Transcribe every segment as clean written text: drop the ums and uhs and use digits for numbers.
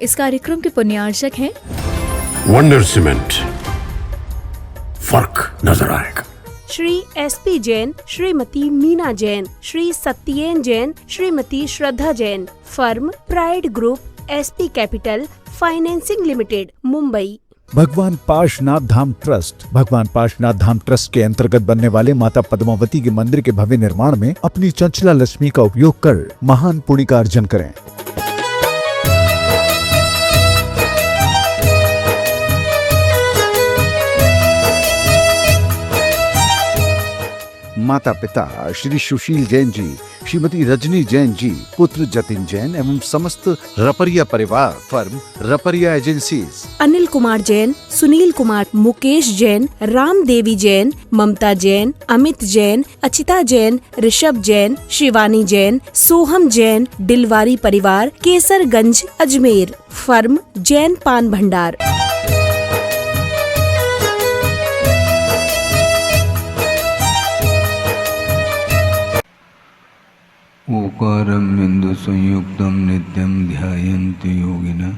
इस कार्यक्रम के पुण्यार्चक हैं वंडर सीमेंट, फर्क नजर आएगा। Shri SP Jain, Shrimati Meena Jain, Shri Satyen Jain, Shrimati Shraddha Jain. Firm Pride group, SP capital financing limited, Mumbai. भगवान पार्श्वनाथ धाम ट्रस्ट। भगवान पार्श्वनाथ धाम ट्रस्ट के अंतर्गत बनने वाले माता पद्मावती के मंदिर के भव्य निर्माण में अपनी चंचला लक्ष्मी का उपयोग कर महान पुण्य का अर्जन करें। माता पिता श्री सुशील जैन जी, श्रीमती रजनी जैन जी, पुत्र जतिन जैन एवं समस्त रपरिया परिवार। Firm Raparia agencies. अनिल कुमार जैन, सुनील कुमार, मुकेश जैन, राम देवी जैन, ममता जैन, अमित जैन, अचिता जैन, ऋषभ जैन, शिवानी जैन, सोहम जैन, दिलवारी परिवार, केसरगंज, अजमेर। फर्म जैन पान भंडार। ओकारं बिंदु संयुक्तं नित्यं ध्यायन्ति योगिनः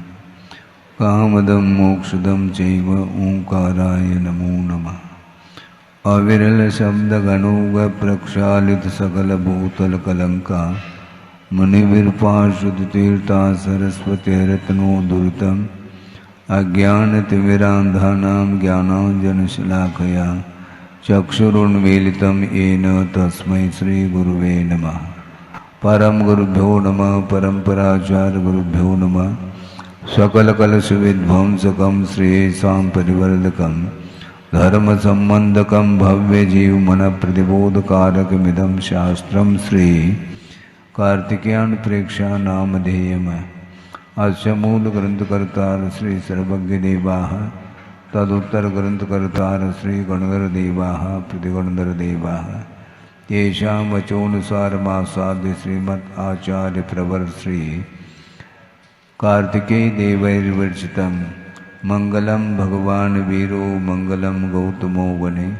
कामदं मोक्षदं चैव ओंकाराय नमो नमः। अविरल शब्द गणोग प्रक्षालित सकल भूतल कलंका मुनिविरपाशुद तीर्था सरस्वती रत्नोदुर्तम् अज्ञानतिमिरान्धानां ज्ञानाञ्जनशलाकया चक्षुरुन्मीलितं येन तस्मै श्रीगुरुवे नमः। परम गुरुभ्यो नमः। परम्पराचार्य गुरुभ्यो नमः। सकल कलश विध्वंसकं श्रेयसां परिवर्धकं धर्म संबंधकं भव्य जीव मन प्रतिबोधकारकमिदं शास्त्रं श्री कार्तिकेयन प्रेक्षा नामधेयम्। अस्य मूल ग्रंथकर्तार श्री सर्वज्ञ देवाः, तदुत्तर ग्रंथकर्तार श्री गणधर देवाः, प्रतिगणधर देवाः। येषां वचोनुसारमासाद्य श्रीमद् आचार्य प्रवर श्री कार्तिकेय देवैर्विरचितं मंगलम भगवान वीरो मंगलम गौतमो वने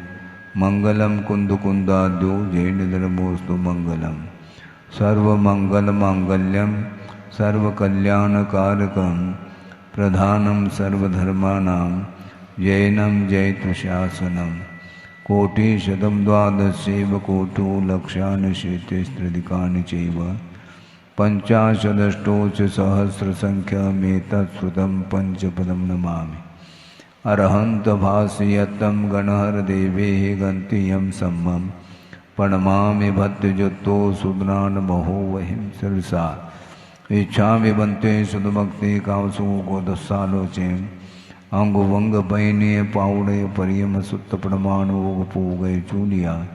मंगलम कुंदकुंदाद्यो जैनधर्मोस्तु मंगलम। सर्वमंगलमांगल्यं सर्वकल्याणकारकं प्रधानं सर्वधर्माणां जैनं जैत्रशासनम्। कोटिशतं द्वादशैव कोटो लक्षानि शेतेस्त्रिधिकानि चैव पञ्चाशदष्टोच सहस्रसङ्ख्यमेतत्श्रुतं पञ्चपदं नमामि। अरहन्तभासयत्तं गणहरदेवेः गन्तियं सम्मं प्रणमामि भद्रजुतो सुदनान्महो वहिं शिरसा। इच्छामि बन्ते सुदभक्ति कामसु गोदस्सालोचेम् अंग वंग पैने पावड़े परियम सुत प्रमाण वोग पोगय चूलिया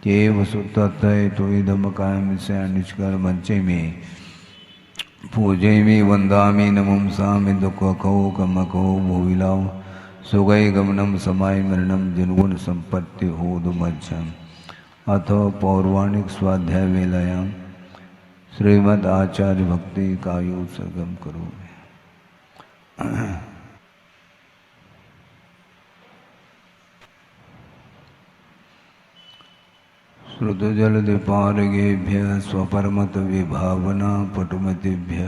केव सुत तो इधम कायम से निष्कर मंचे में पूजे में वंदामी नमम सामि दुख कहो कम कहो भूविलाओ सुगय गमनम समय मरणम जनगुण संपत्ति होद मज्जम। अथ पौराणिक स्वाध्याय वेलायाम श्रीमद् आचार्य भक्ति कायु सरगम करो। श्रुतजलदिपारगेभ्य स्वपरमत विभावना पटुमतिभ्य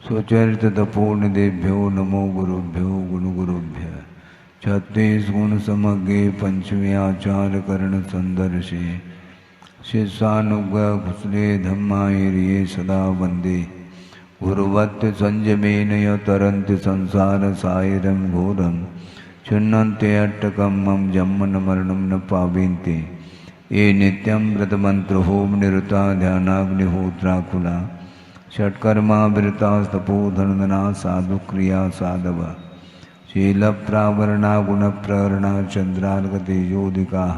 स्वचरितपूर्णदेभ्यो नमो गुरुभ्यो गुणगुरुभ्य। 36 गुण समग्रे पंचमे आचार करण संदर्शे शिष्यानुग्रह कुशले धम्मायिरिये सदा वंदे गुरुवत् संयमेन य तरन्ति संसार सायरं घोरं छिन्नन्ते अट्टकं मम जन्मन मरणं न पावेन्ते। ये नित्यं व्रतमंत्रोम निरुता ध्यानाग्निहोत्राकुला षट्कर्मा विरतास्तपोधनदना साधुक्रिया साधव शीलप्रावरणा गुणप्रहरणा चंद्रार्कतेजोदिकाः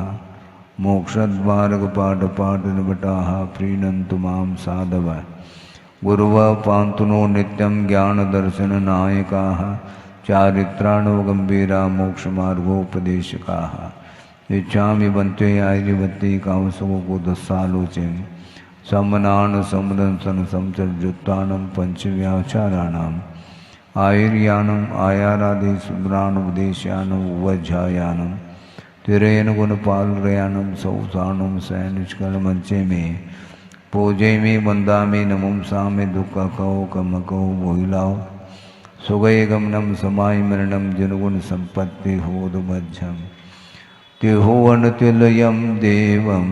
मोक्षद्वारकपाठपाठनिबटाः प्रीणन्तु मां साधव। गुरुवः पान्तुनो नित्यं ज्ञानदर्शननायकाः चारित्राणवगम्भीरा मोक्षमार्गोपदेशकाः। इच्छामि बन्ते आयरिवत्ति कामसुको को दस्सालोचेन समनान समदंसन समचर्जुत्तानं पंचव्याचाराणाम् आयुर्यानम् आयारादि सुंदरानुपदेशानं वज्रायानं तिरेन गुणपालरयानं सौसानं सैनिष्कलमंचे में पूजे में वंदा में नमम सा में दुख कहो कम कहो बोहिलाओ सुगय गमनम समाय मरणम जनगुण संपत्ति होदमध्यम तिहुवनतिलयम देवम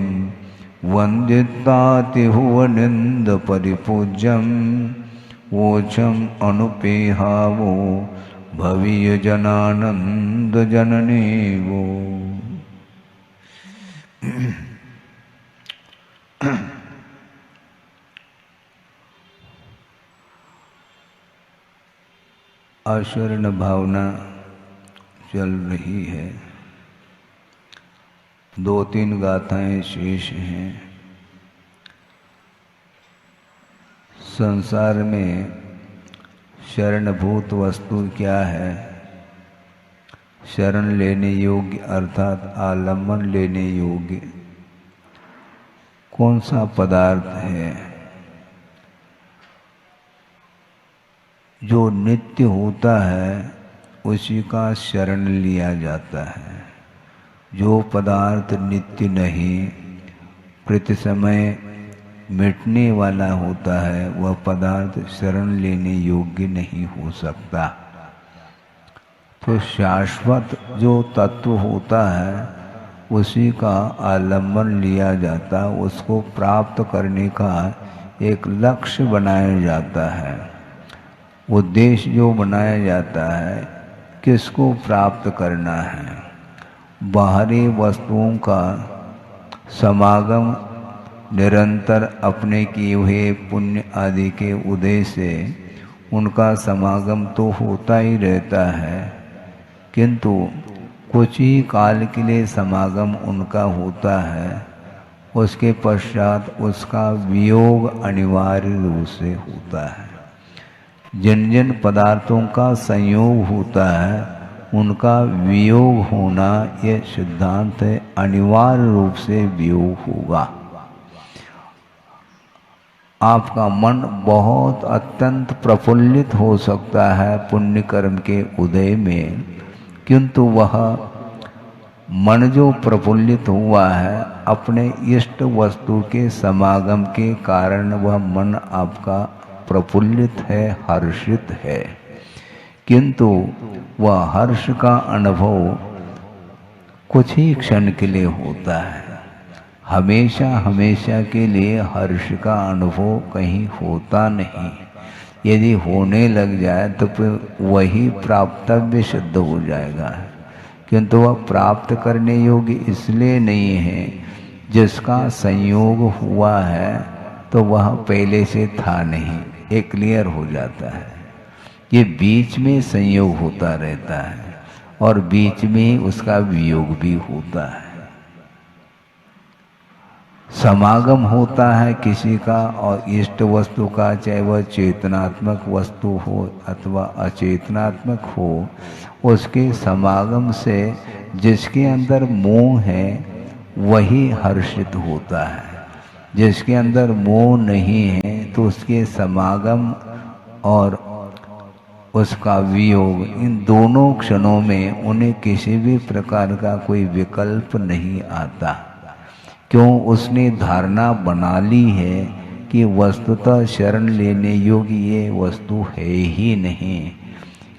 वंदिता तिहुवनिंद परिपूज्यम वोचम अनुपेहावो भवीय जनानंद जननी वो। आशरण भावना चल रही है। 2-3 गाथाएं शेष हैं। संसार में शरणभूत वस्तु क्या है? शरण लेने योग्य अर्थात आलम्बन लेने योग्य कौन सा पदार्थ है? जो नित्य होता है उसी का शरण लिया जाता है। जो पदार्थ नित्य नहीं, प्रति समय मिटने वाला होता है, वह पदार्थ शरण लेने योग्य नहीं हो सकता। तो शाश्वत जो तत्व होता है उसी का आलम्बन लिया जाता, उसको प्राप्त करने का एक लक्ष्य बनाया जाता है। उद्देश्य जो बनाया जाता है किसको प्राप्त करना है। बाहरी वस्तुओं का समागम निरंतर अपने किए हुए पुण्य आदि के उदय से उनका समागम तो होता ही रहता है, किंतु कुछ ही काल के लिए समागम उनका होता है। उसके पश्चात उसका वियोग अनिवार्य रूप से होता है। जिन जिन पदार्थों का संयोग होता है उनका वियोग होना यह सिद्धांत है, अनिवार्य रूप से वियोग होगा। आपका मन बहुत अत्यंत प्रफुल्लित हो सकता है पुण्य कर्म के उदय में, किंतु वह मन जो प्रफुल्लित हुआ है अपने इष्ट वस्तु के समागम के कारण वह मन आपका प्रफुल्लित है, हर्षित है, किंतु वह हर्ष का अनुभव कुछ ही क्षण के लिए होता है। हमेशा हमेशा के लिए हर्ष का अनुभव कहीं होता नहीं। यदि होने लग जाए तो फिर वही प्राप्तव्य सिद्ध हो जाएगा, किंतु वह प्राप्त करने योग्य इसलिए नहीं है जिसका संयोग हुआ है तो वह पहले से था नहीं, ये क्लियर हो जाता है। ये बीच में संयोग होता रहता है और बीच में उसका वियोग भी होता है। समागम होता है किसी का और इष्ट वस्तु का, चाहे वह चेतनात्मक वस्तु हो अथवा अचेतनात्मक हो, उसके समागम से जिसके अंदर मोह है वही हर्षित होता है। जिसके अंदर मोह नहीं है तो उसके समागम और उसका वियोग, इन दोनों क्षणों में उन्हें किसी भी प्रकार का कोई विकल्प नहीं आता। क्यों? उसने धारणा बना ली है कि वस्तुतः शरण लेने योग्य ये वस्तु है ही नहीं,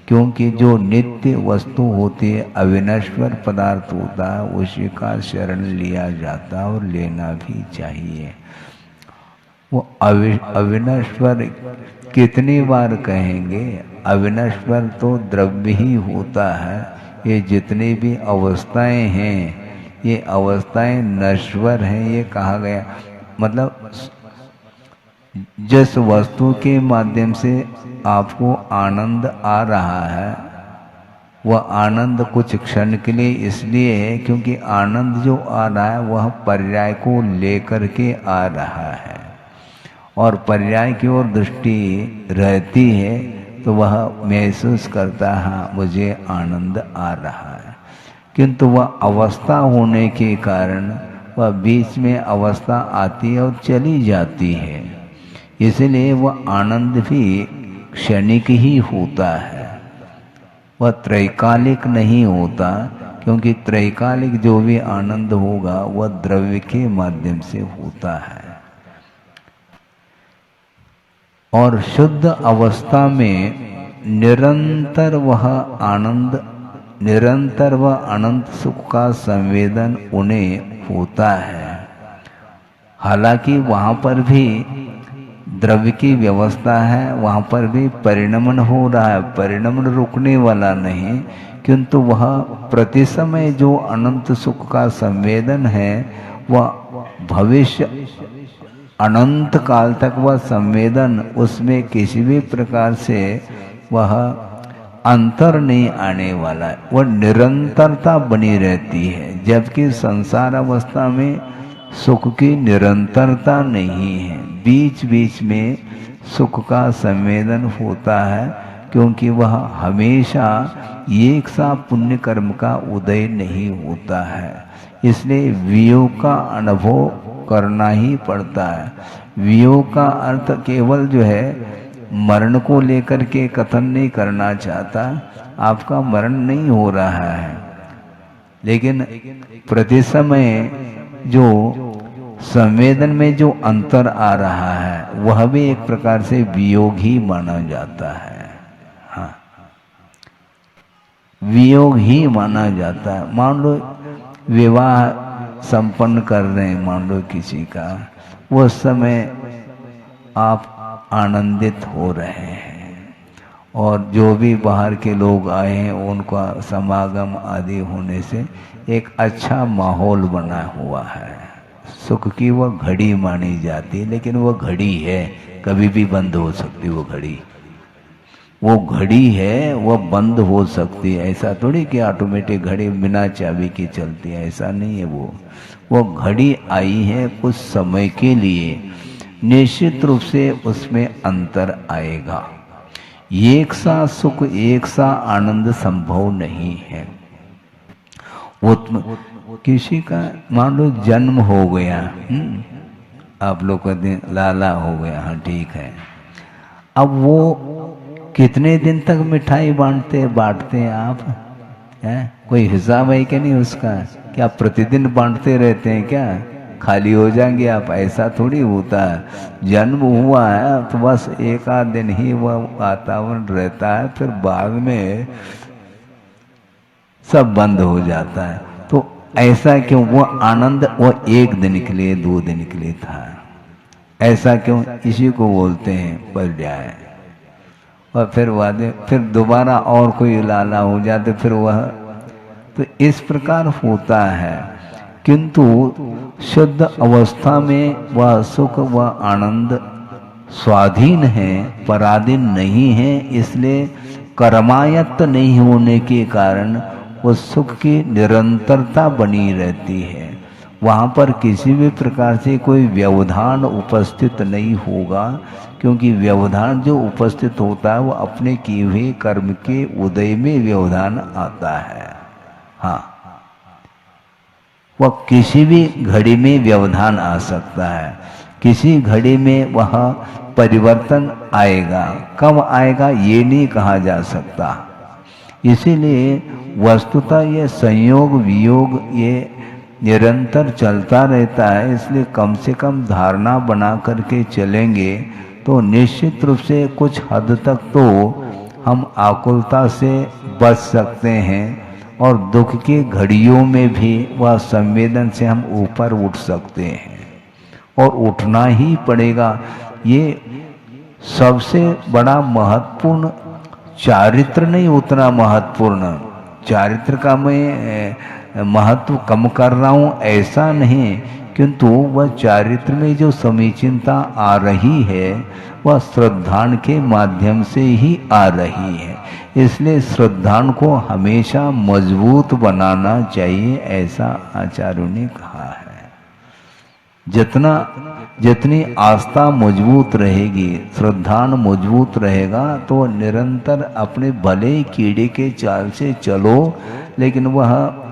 क्योंकि जो नित्य वस्तु होती है, अविनश्वर पदार्थ होता है, उसी का शरण लिया जाता और लेना भी चाहिए। वो अविनश्वर कितनी बार कहेंगे? अविनश्वर तो द्रव्य ही होता है। ये जितनी भी अवस्थाएं हैं ये अवस्थाएं नश्वर हैं, ये कहा गया। मतलब जिस वस्तु के माध्यम से आपको आनंद आ रहा है वह आनंद कुछ क्षण के लिए इसलिए है क्योंकि आनंद जो आ रहा है वह पर्याय को लेकर के आ रहा है, और पर्याय की ओर दृष्टि रहती है तो वह महसूस करता है हाँ मुझे आनंद आ रहा है, किंतु वह अवस्था होने के कारण वह बीच में अवस्था आती है और चली जाती है। इसलिए वह आनंद भी क्षणिक ही होता है, वह त्रैकालिक नहीं होता, क्योंकि त्रैकालिक जो भी आनंद होगा वह द्रव्य के माध्यम से होता है। और शुद्ध अवस्था में निरंतर वह आनंद, निरंतर वह अनंत सुख का संवेदन उन्हें होता है। हालांकि वहाँ पर भी द्रव्य की व्यवस्था है, वहाँ पर भी परिणमन हो रहा है, परिणमन रुकने वाला नहीं, किंतु वह प्रति समय जो अनंत सुख का संवेदन है वह भविष्य अनंत काल तक वह संवेदन, उसमें किसी भी प्रकार से वह अंतर नहीं आने वाला है, वह निरंतरता बनी रहती है। जबकि संसार अवस्था में सुख की निरंतरता नहीं है, बीच बीच में सुख का संवेदन होता है, क्योंकि वह हमेशा एक सा पुण्य कर्म का उदय नहीं होता है। इसलिए वियोग का अनुभव करना ही पड़ता है। वियोग का अर्थ केवल जो है मरण को लेकर के कथन नहीं करना चाहता, आपका मरण नहीं हो रहा है, लेकिन प्रति समय जो संवेदन में जो अंतर आ रहा है वह भी एक प्रकार से वियोग ही माना जाता है। हाँ, वियोग ही माना जाता है। मान लो विवाह संपन्न कर रहे हैं, मान लो किसी का, वो समय आप आनंदित हो रहे हैं और जो भी बाहर के लोग आए हैं उनका समागम आदि होने से एक अच्छा माहौल बना हुआ है। सुख की वह घड़ी मानी जाती है, लेकिन वह घड़ी है, कभी भी बंद हो सकती है। वो घड़ी, वो घड़ी है, वह बंद हो सकती है। ऐसा थोड़ी कि ऑटोमेटिक घड़ी बिना चाबी की चलती है, ऐसा नहीं है। वो घड़ी आई है कुछ समय के लिए, निश्चित रूप से उसमें अंतर आएगा। एक सा सुख, एक सा आनंद संभव नहीं है। वो किसी का मान लो जन्म हो गया, आप लोग कहते हैं लाला हो गया, हाँ ठीक है। अब वो कितने दिन तक मिठाई बांटते हैं आप, हैं? कोई हिसाब है कि नहीं उसका? क्या प्रतिदिन बांटते रहते हैं क्या? खाली हो जाएंगे आप, ऐसा थोड़ी होता है। जन्म हुआ है तो बस एक आध दिन ही वह वातावरण रहता है, फिर बाद में सब बंद हो जाता है। तो ऐसा क्यों? वो आनंद वो एक दिन के लिए, 2 दिन के लिए था। ऐसा क्यों? इसी को बोलते हैं पर्याय। और फिर वादे फिर दोबारा और कोई लाला हो जाते, फिर वह, तो इस प्रकार होता है। किंतु शुद्ध अवस्था में वह सुख, वह आनंद स्वाधीन है, पराधीन नहीं है। इसलिए कर्मायत्त नहीं होने के कारण उस सुख की निरंतरता बनी रहती है। वहाँ पर किसी भी प्रकार से कोई व्यवधान उपस्थित नहीं होगा, क्योंकि व्यवधान जो उपस्थित होता है वो अपने किए हुए कर्म के उदय में व्यवधान आता है। हाँ, वह किसी भी घड़ी में व्यवधान आ सकता है, किसी घड़ी में वह परिवर्तन आएगा। कब आएगा ये नहीं कहा जा सकता। इसीलिए वस्तुतः ये संयोग वियोग ये निरंतर चलता रहता है। इसलिए कम से कम धारणा बना करके चलेंगे तो निश्चित रूप से कुछ हद तक तो हम आकुलता से बच सकते हैं, और दुख की घड़ियों में भी वह संवेदन से हम ऊपर उठ सकते हैं, और उठना ही पड़ेगा। ये सबसे बड़ा महत्वपूर्ण, चारित्र नहीं उतना महत्वपूर्ण। चारित्र का मैं महत्व कम कर रहा हूँ ऐसा नहीं, किंतु वह चारित्र में जो समीचीनता आ रही है वह श्रद्धान के माध्यम से ही आ रही है। इसलिए श्रद्धान को हमेशा मजबूत बनाना चाहिए, ऐसा आचार्यों ने कहा है। जितनी आस्था मजबूत रहेगी, श्रद्धान मजबूत रहेगा, तो निरंतर अपने भले कीड़े के चाल से चलो, लेकिन वह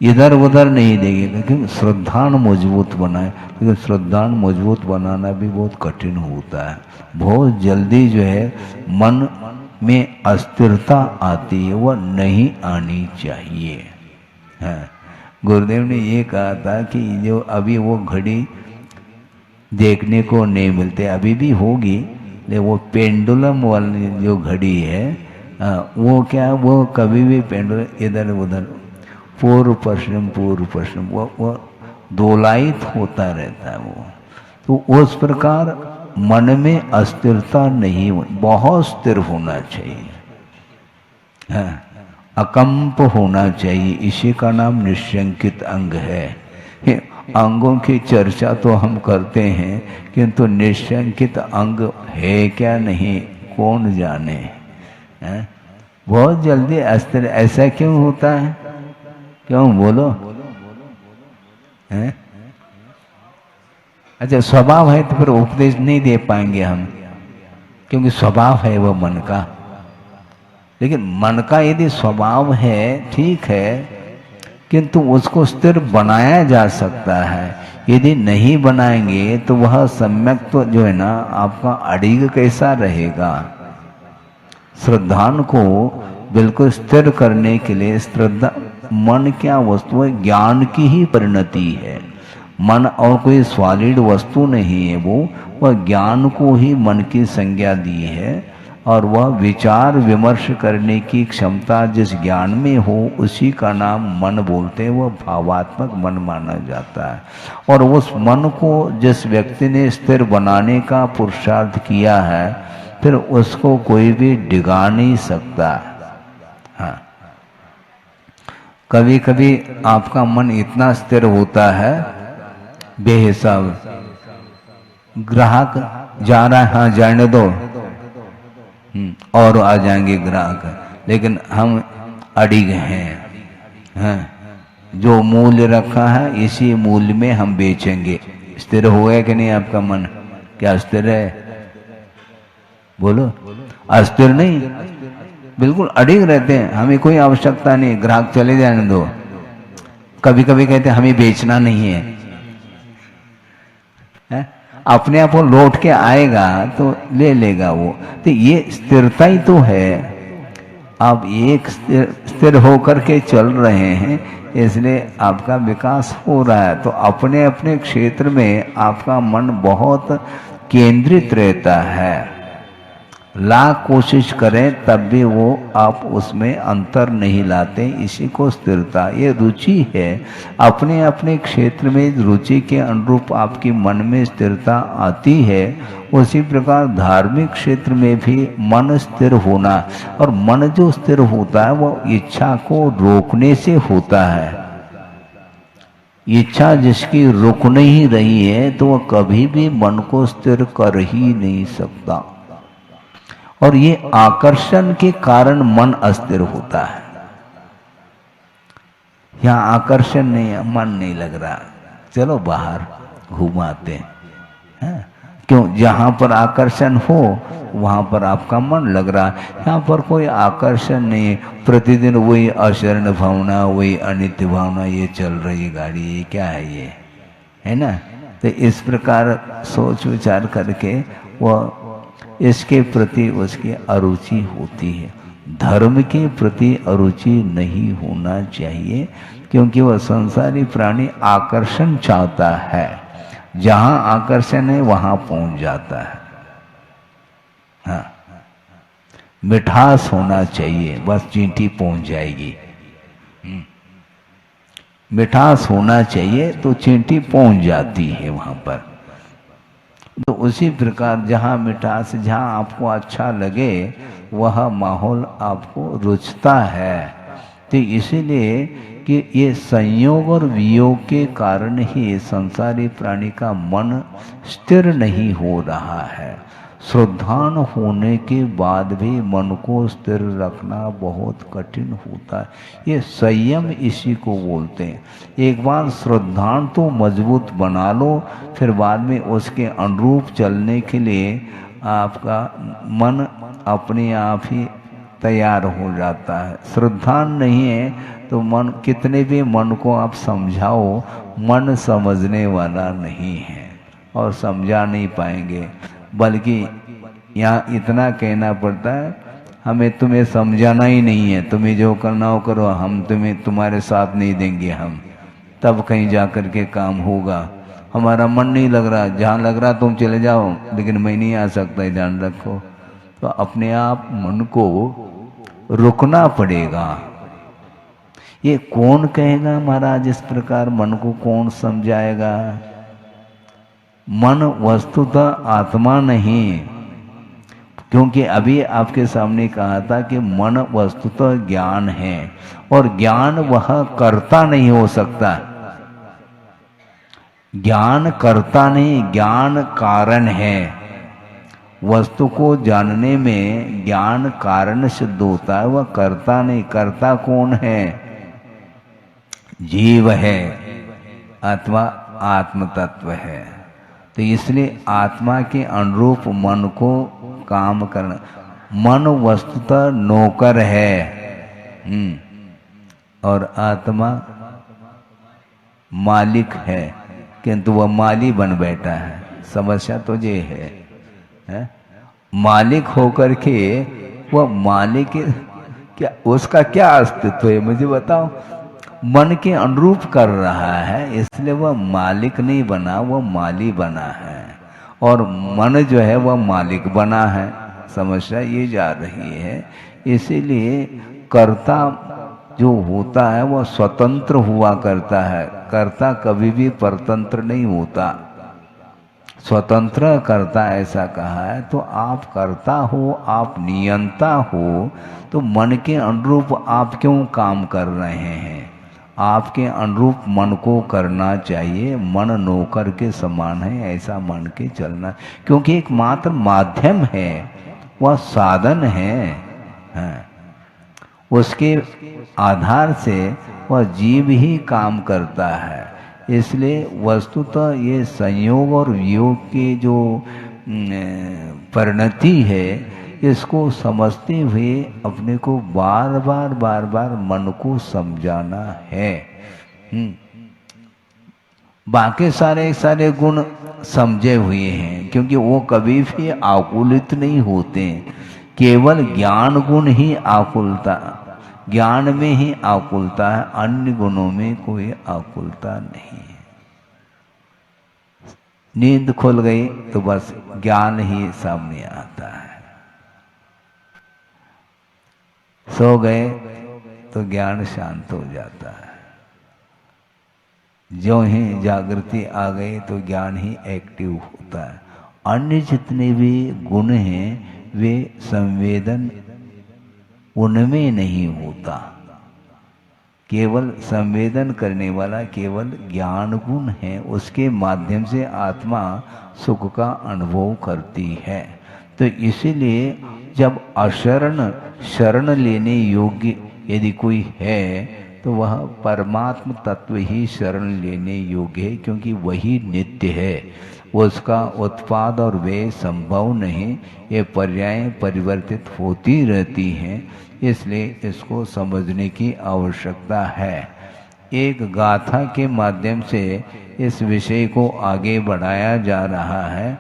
इधर उधर नहीं देगी, लेकिन श्रद्धान मजबूत बनाए। लेकिन श्रद्धान मजबूत बनाना भी बहुत कठिन होता है। बहुत जल्दी जो है मन में अस्थिरता आती है, वह नहीं आनी चाहिए। है गुरुदेव ने ये कहा था कि जो अभी वो घड़ी देखने को नहीं मिलते, अभी भी होगी, ले वो पेंडुलम वाली जो घड़ी है वो क्या, वो कभी भी पेंडुलम इधर उधर पूर्व पश्चिम वो दोलायित होता रहता है वो। तो उस प्रकार मन में अस्थिरता नहीं, बहुत स्थिर होना चाहिए, हाँ, अकंप होना चाहिए। इसी का नाम निशंकित अंग है। अंगों की चर्चा तो हम करते हैं, किंतु निशंकित अंग है क्या नहीं कौन जाने, है? बहुत जल्दी अस्थिर ऐसा क्यों होता है, क्यों बोलो, है? अच्छा स्वभाव है तो फिर उपदेश नहीं दे पाएंगे हम, क्योंकि स्वभाव है वो मन का। लेकिन मन का यदि स्वभाव है ठीक है, किंतु उसको स्थिर बनाया जा सकता है। यदि नहीं बनाएंगे तो वह सम्यक तो जो है ना आपका अड़िग कैसा रहेगा। श्रद्धान को बिल्कुल स्थिर करने के लिए श्रद्धा, मन क्या वस्तु है, ज्ञान की ही परिणति है। मन और कोई सॉलिड वस्तु नहीं है, वह ज्ञान को ही मन की संज्ञा दी है। और वह विचार विमर्श करने की क्षमता जिस ज्ञान में हो उसी का नाम मन बोलते हैं, वह भावात्मक मन माना जाता है। और उस मन को जिस व्यक्ति ने स्थिर बनाने का पुरुषार्थ किया है, फिर उसको कोई भी डिगा नहीं सकता। हाँ, कभी कभी आपका मन इतना स्थिर होता है बेहिसाब, ग्राहक जा रहा है, हाँ जाने दो, और आ जाएंगे ग्राहक, लेकिन हम अड़िग हैं, हैं? जो मूल्य रखा है इसी मूल्य में हम बेचेंगे। स्थिर हो गया कि नहीं आपका मन, क्या स्थिर है, बोलो, अस्थिर नहीं, बिल्कुल अड़िग रहते हैं। हमें कोई आवश्यकता नहीं, ग्राहक चले जाने दो। कभी कभी कहते हैं हमें बेचना नहीं है, है? अपने आप वो लौट के आएगा तो ले लेगा वो। तो ये स्थिरता ही तो है। आप एक स्थिर होकर के चल रहे हैं, इसलिए आपका विकास हो रहा है। तो अपने अपने क्षेत्र में आपका मन बहुत केंद्रित रहता है। लाख कोशिश करें तब भी वो आप उसमें अंतर नहीं लाते। इसी को स्थिरता, ये रुचि है। अपने अपने क्षेत्र में रुचि के अनुरूप आपकी मन में स्थिरता आती है। उसी प्रकार धार्मिक क्षेत्र में भी मन स्थिर होना, और मन जो स्थिर होता है वो इच्छा को रोकने से होता है। इच्छा जिसकी रुक नहीं रही है तो वह कभी भी मन को स्थिर कर ही नहीं सकता। और ये आकर्षण के कारण मन अस्थिर होता है। यहाँ आकर्षण नहीं है, मन नहीं लग रहा, चलो बाहर घुमाते हैं। क्यों? जहाँ पर आकर्षण हो वहाँ पर आपका मन लग रहा है। यहाँ पर कोई आकर्षण नहीं है, प्रतिदिन वही अशरण भावना, वही अनित्य भावना, ये चल रही गाड़ी, ये क्या है, ये है ना। तो इस प्रकार सोच विचार करके वह इसके प्रति उसकी अरुचि होती है। धर्म के प्रति अरुचि नहीं होना चाहिए, क्योंकि वह संसारी प्राणी आकर्षण चाहता है। जहाँ आकर्षण है वहाँ पहुँच जाता है। हाँ, मिठास होना चाहिए, बस चींटी पहुँच जाएगी। मिठास होना चाहिए तो चींटी पहुँच जाती है वहाँ पर। तो उसी प्रकार जहाँ मिठास, जहाँ आपको अच्छा लगे वह माहौल आपको रुचता है। तो इसीलिए कि ये संयोग और वियोग के कारण ही संसारी प्राणी का मन स्थिर नहीं हो रहा है। श्रद्धान होने के बाद भी मन को स्थिर रखना बहुत कठिन होता है। ये संयम इसी को बोलते हैं। एक बार श्रद्धान तो मजबूत बना लो, फिर बाद में उसके अनुरूप चलने के लिए आपका मन अपने आप ही तैयार हो जाता है। श्रद्धान नहीं है तो मन, कितने भी मन को आप समझाओ, मन समझने वाला नहीं है और समझा नहीं पाएंगे। बल्कि यहाँ इतना कहना पड़ता है, हमें तुम्हें समझाना ही नहीं है, तुम्हें जो करना हो करो, हम तुम्हें तुम्हारे साथ नहीं देंगे हम, तब कहीं जा कर के काम होगा। हमारा मन नहीं लग रहा, जहाँ लग रहा तुम चले जाओ, लेकिन मैं नहीं आ सकता, ध्यान रखो। तो अपने आप मन को रुकना पड़ेगा। ये कौन कहेगा महाराज इस प्रकार मन को कौन समझाएगा? मन वस्तुतः आत्मा नहीं, क्योंकि अभी आपके सामने कहा था कि मन वस्तुतः ज्ञान है, और ज्ञान वह कर्ता नहीं हो सकता। ज्ञान कर्ता नहीं, ज्ञान कारण है। वस्तु को जानने में ज्ञान कारण सिद्ध होता है, वह कर्ता नहीं। कर्ता कौन है? जीव है, आत्मा आत्म तत्व है। तो इसलिए आत्मा के अनुरूप मन को काम करना। मन वस्तुतः नौकर है, और आत्मा मालिक है, किंतु वह माली बन बैठा है। समस्या तो ये है? मालिक होकर के वह मालिक क्या, उसका क्या अस्तित्व है मुझे बताओ? मन के अनुरूप कर रहा है, इसलिए वह मालिक नहीं बना, वह माली बना है। और मन जो है वह मालिक बना है। समस्या ये जा रही है। इसीलिए कर्ता जो होता है वह स्वतंत्र हुआ करता है। कर्ता कभी भी परतंत्र नहीं होता। स्वतंत्र कर्ता ऐसा कहा है। तो आप कर्ता हो, आप नियंता हो, तो मन के अनुरूप आप क्यों काम कर रहे हैं? आपके अनुरूप मन को करना चाहिए। मन नौकर के समान है, ऐसा मान के चलना, क्योंकि एक मात्र माध्यम है, वह साधन है। उसके आधार से वह जीव ही काम करता है। इसलिए वस्तुतः ये संयोग और वियोग की जो परिणति है, इसको समझते हुए अपने को बार बार मन को समझाना है। बाकी सारे गुण समझे हुए हैं, क्योंकि वो कभी भी आकुलित नहीं होते। केवल ज्ञान गुण ही आकुलता, ज्ञान में ही आकुलता है, अन्य गुणों में कोई आकुलता नहीं है। नींद खुल गई तो बस ज्ञान ही सामने आता है। सो गए तो ज्ञान शांत हो जाता है। जो ही जागृति आ गई तो ज्ञान ही एक्टिव होता है। अन्य जितने भी गुण हैं वे संवेदन उनमें नहीं होता। केवल संवेदन करने वाला केवल ज्ञान गुण है, उसके माध्यम से आत्मा सुख का अनुभव करती है। तो इसीलिए जब अशरण शरण लेने योग्य यदि कोई है तो वह परमात्म तत्व ही शरण लेने योग्य है, क्योंकि वही नित्य है। उसका उत्पाद और व्यय संभव नहीं, ये पर्याय परिवर्तित होती रहती हैं। इसलिए इसको समझने की आवश्यकता है। एक गाथा के माध्यम से इस विषय को आगे बढ़ाया जा रहा है।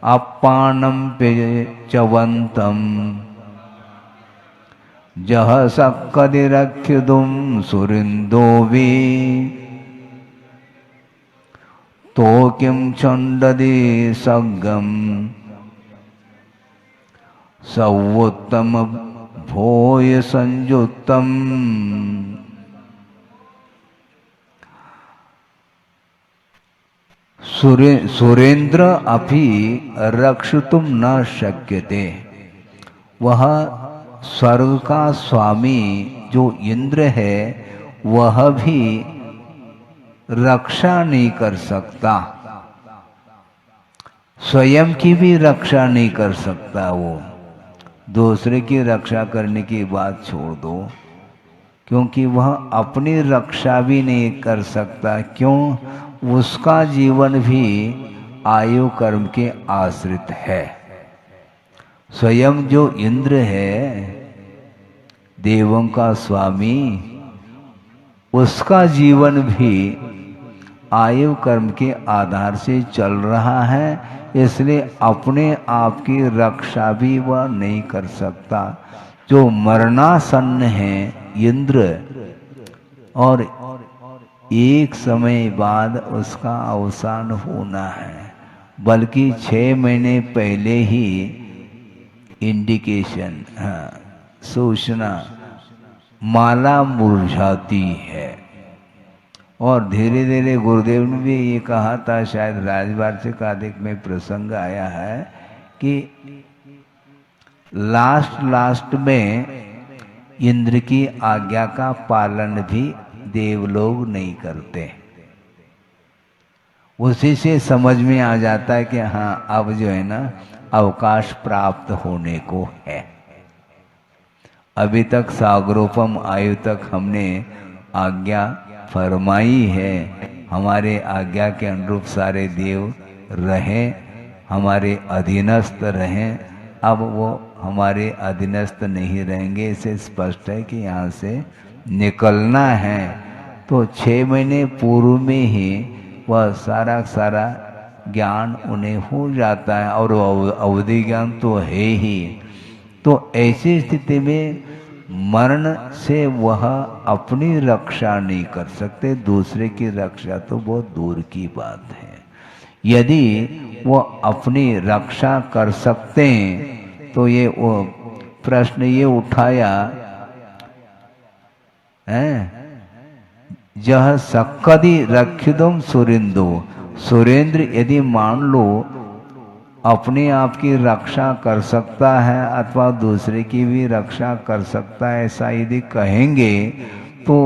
अपानम पे चवंतम जह सक्कदिरख्युदुम सुरिंदोवी तो किम चंडदे सग्गम सवोत्तम भोय संयुक्तम। सुरेंद्र अपि रक्षितुम न शक्यते। वह स्वर्ग का स्वामी जो इंद्र है वह भी रक्षा नहीं कर सकता, स्वयं की भी रक्षा नहीं कर सकता। वो दूसरे की रक्षा करने की बात छोड़ दो, क्योंकि वह अपनी रक्षा भी नहीं कर सकता। क्यों? उसका जीवन भी आयु कर्म के आश्रित है। स्वयं जो इंद्र है, देवों का स्वामी, उसका जीवन भी आयु कर्म के आधार से चल रहा है। इसलिए अपने आप की रक्षा भी वह नहीं कर सकता। जो मरणासन्न है इंद्र, और एक समय बाद उसका अवसान होना है, बल्कि 6 महीने पहले ही इंडिकेशन, सूचना, माला मुरझाती है। और धीरे धीरे गुरुदेव ने भी ये कहा था, शायद राजवार्षिक आदिक में प्रसंग आया है कि लास्ट में इंद्र की आज्ञा का पालन भी देवलोग नहीं करते। उसी से समझ में आ जाता है कि हाँ अब जो है ना अवकाश प्राप्त होने को है। अभी तक सागरोपम आयु तक हमने आज्ञा फरमाई है, हमारे आज्ञा के अनुरूप सारे देव रहें, हमारे अधीनस्थ रहें। अब वो हमारे अधीनस्थ नहीं रहेंगे, इसे स्पष्ट है कि यहाँ से निकलना है। तो 6 महीने पूर्व में ही वह सारा ज्ञान उन्हें हो जाता है, और अवधि ज्ञान तो है ही। तो ऐसी स्थिति में मरण से वह अपनी रक्षा नहीं कर सकते, दूसरे की रक्षा तो बहुत दूर की बात है। यदि वो अपनी रक्षा कर सकते हैं तो ये वो प्रश्न ये उठाया है, जह सक्कदि रक्षिदुम सुरेंदु, सुरेंद्र यदि मान लो अपने आप की रक्षा कर सकता है अथवा दूसरे की भी रक्षा कर सकता है, ऐसा यदि कहेंगे तो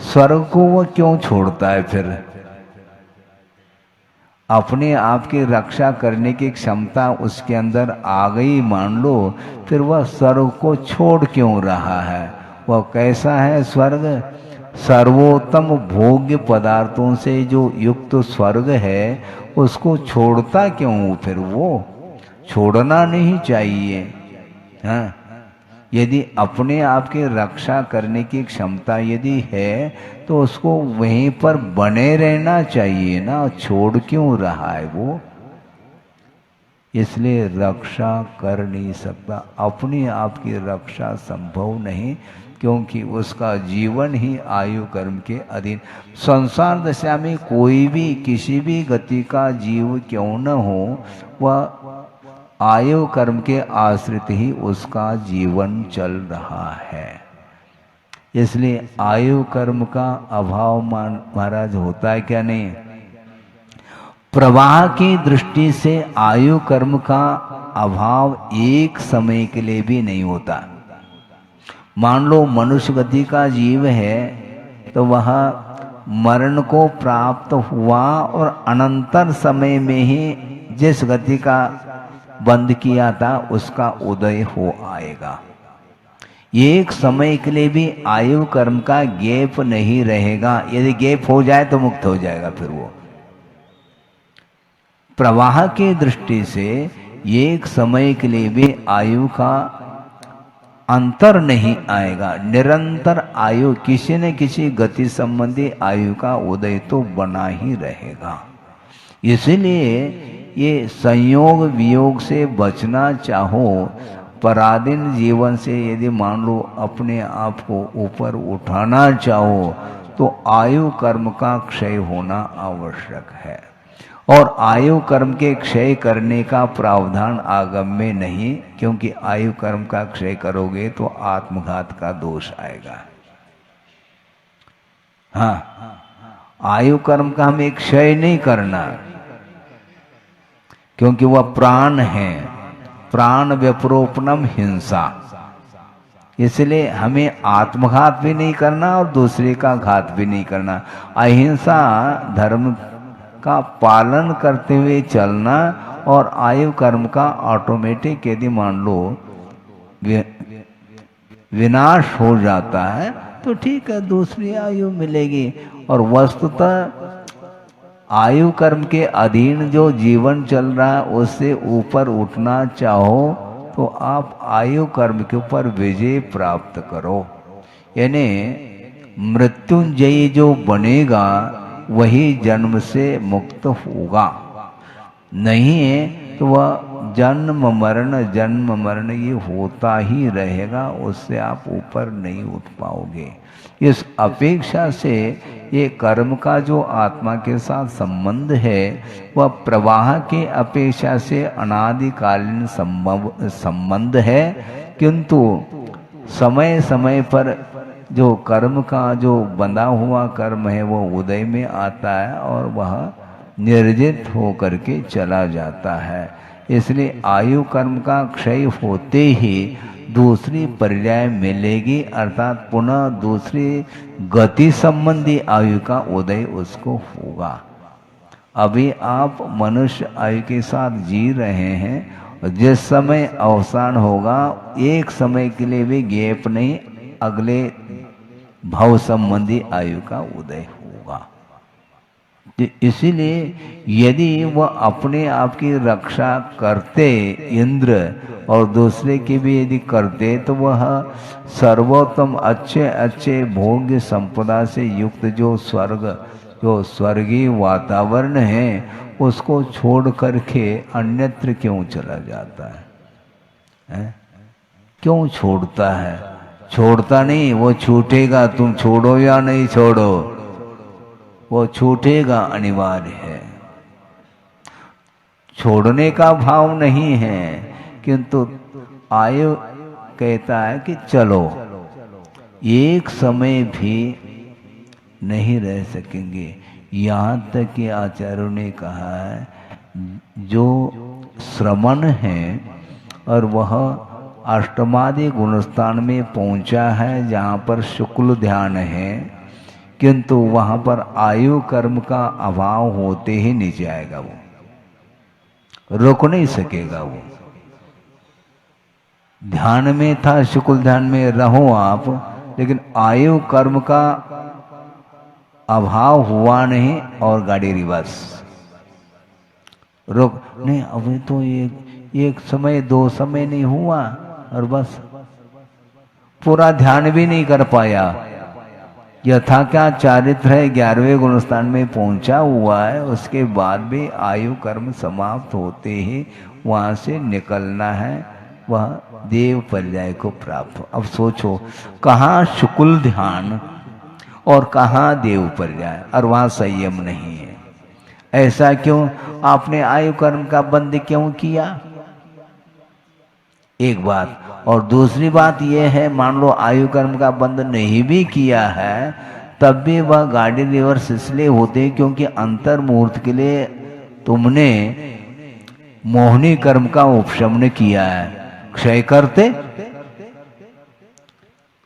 स्वर्ग को वह क्यों छोड़ता है? फिर अपने आप की रक्षा करने की क्षमता उसके अंदर आ गई मान लो, फिर वह स्वर्ग को छोड़ क्यों रहा है? वह कैसा है स्वर्ग? सर्वोत्तम भोग्य पदार्थों से जो युक्त स्वर्ग है, उसको छोड़ता क्यों? फिर वो छोड़ना नहीं चाहिए। हाँ, यदि अपने आप की रक्षा करने की क्षमता यदि है तो उसको वहीं पर बने रहना चाहिए ना, छोड़ क्यों रहा है वो? इसलिए रक्षा कर नहीं सकता, अपने आप की रक्षा संभव नहीं, क्योंकि उसका जीवन ही आयु कर्म के अधीन। संसार दशा में कोई भी किसी भी गति का जीव क्यों न हो, वह आयु कर्म के आश्रित ही उसका जीवन चल रहा है। इसलिए आयु कर्म का अभाव महाराज होता है क्या? नहीं। प्रवाह की दृष्टि से आयु कर्म का अभाव एक समय के लिए भी नहीं होता। मान लो मनुष्य गति का जीव है तो वह मरण को प्राप्त हुआ और अनंतर समय में ही जिस गति का बंद किया था उसका उदय हो आएगा। एक समय के लिए भी आयु कर्म का गैप नहीं रहेगा। यदि गैप हो जाए तो मुक्त हो जाएगा। फिर वो प्रवाह की दृष्टि से एक समय के लिए भी आयु का अंतर नहीं आएगा। निरंतर आयु, किसी न किसी गति संबंधी आयु का उदय तो बना ही रहेगा। इसलिए ये संयोग वियोग से बचना चाहो, पराधीन जीवन से यदि मान लो अपने आप को ऊपर उठाना चाहो, तो आयु कर्म का क्षय होना आवश्यक है। और आयु कर्म के क्षय करने का प्रावधान आगम में नहीं, क्योंकि आयु कर्म का क्षय करोगे तो आत्मघात का दोष आएगा। हाँ, आयु कर्म का हमें क्षय नहीं करना, क्योंकि वह प्राण है। प्राण व्यपरोपणम हिंसा, इसलिए हमें आत्मघात भी नहीं करना और दूसरे का घात भी नहीं करना। अहिंसा धर्म का पालन करते हुए चलना, और आयु कर्म का ऑटोमेटिक यदि मान लो विनाश हो जाता है तो ठीक है, दूसरी आयु मिलेगी। और वस्तुतः आयु कर्म के अधीन जो जीवन चल रहा है उससे ऊपर उठना चाहो तो आप आयु कर्म के ऊपर विजय प्राप्त करो। यानी मृत्युंजयी जो बनेगा वही जन्म से मुक्त होगा। नहीं तो वह जन्म मरण ये होता ही रहेगा, उससे आप ऊपर नहीं उठ पाओगे। इस अपेक्षा से ये कर्म का जो आत्मा के साथ संबंध है वह प्रवाह के अपेक्षा से अनादिकालीन संबंध है, किंतु समय समय पर जो कर्म का जो बंधा हुआ कर्म है वो उदय में आता है और वह निर्जित होकर के चला जाता है। इसलिए आयु कर्म का क्षय होते ही दूसरी पर्याय मिलेगी, अर्थात पुनः दूसरी गति संबंधी आयु का उदय उसको होगा। अभी आप मनुष्य आयु के साथ जी रहे हैं, जिस समय अवसान होगा एक समय के लिए भी गैप नहीं, अगले भव संबंधी आयु का उदय होगा। इसीलिए यदि वह अपने आप की रक्षा करते इंद्र और दूसरे की भी यदि करते तो वह सर्वोत्तम अच्छे अच्छे भोग्य संपदा से युक्त जो स्वर्गीय वातावरण है उसको छोड़ करके अन्यत्र क्यों चला जाता है? क्यों छोड़ता है? छोड़ता नहीं, वो छूटेगा, तुम छोड़ो या नहीं छोड़ो, वो छूटेगा, अनिवार्य है। छोड़ने का भाव नहीं है, किंतु आयु कहता है कि चलो, एक समय भी नहीं रह सकेंगे। यहाँ तक कि आचार्यों ने कहा है जो श्रमण है और वह अष्टमादि गुणस्थान में पहुंचा है जहाँ पर शुक्ल ध्यान है, किंतु वहाँ पर आयु कर्म का अभाव होते ही नीचे आएगा, वो रुक नहीं सकेगा। वो ध्यान में था, शुक्ल ध्यान में रहो आप, लेकिन आयु कर्म का अभाव हुआ नहीं और गाड़ी रिवर्स रुक नहीं। अभी तो एक समय दो समय नहीं हुआ और बस पूरा ध्यान भी नहीं कर पाया। यथा क्या चारित्र है 11वें गुणस्थान में पहुंचा हुआ है, उसके बाद भी आयु कर्म समाप्त होते ही वहां से निकलना है, वह देव पर्याय को प्राप्त हो। अब सोचो कहाँ शुक्ल ध्यान और कहाँ देव पर्याय, और वहां संयम नहीं है। ऐसा क्यों? आपने आयु कर्म का बंद क्यों किया? एक बात। और दूसरी बात यह है, मान लो आयु कर्म का बंद नहीं भी किया है तब भी वह गाड़ी रिवर्स इसलिए होते क्योंकि अंतर मुहूर्त के लिए तुमने मोहनी कर्म का उपशमन किया है। क्षय करते,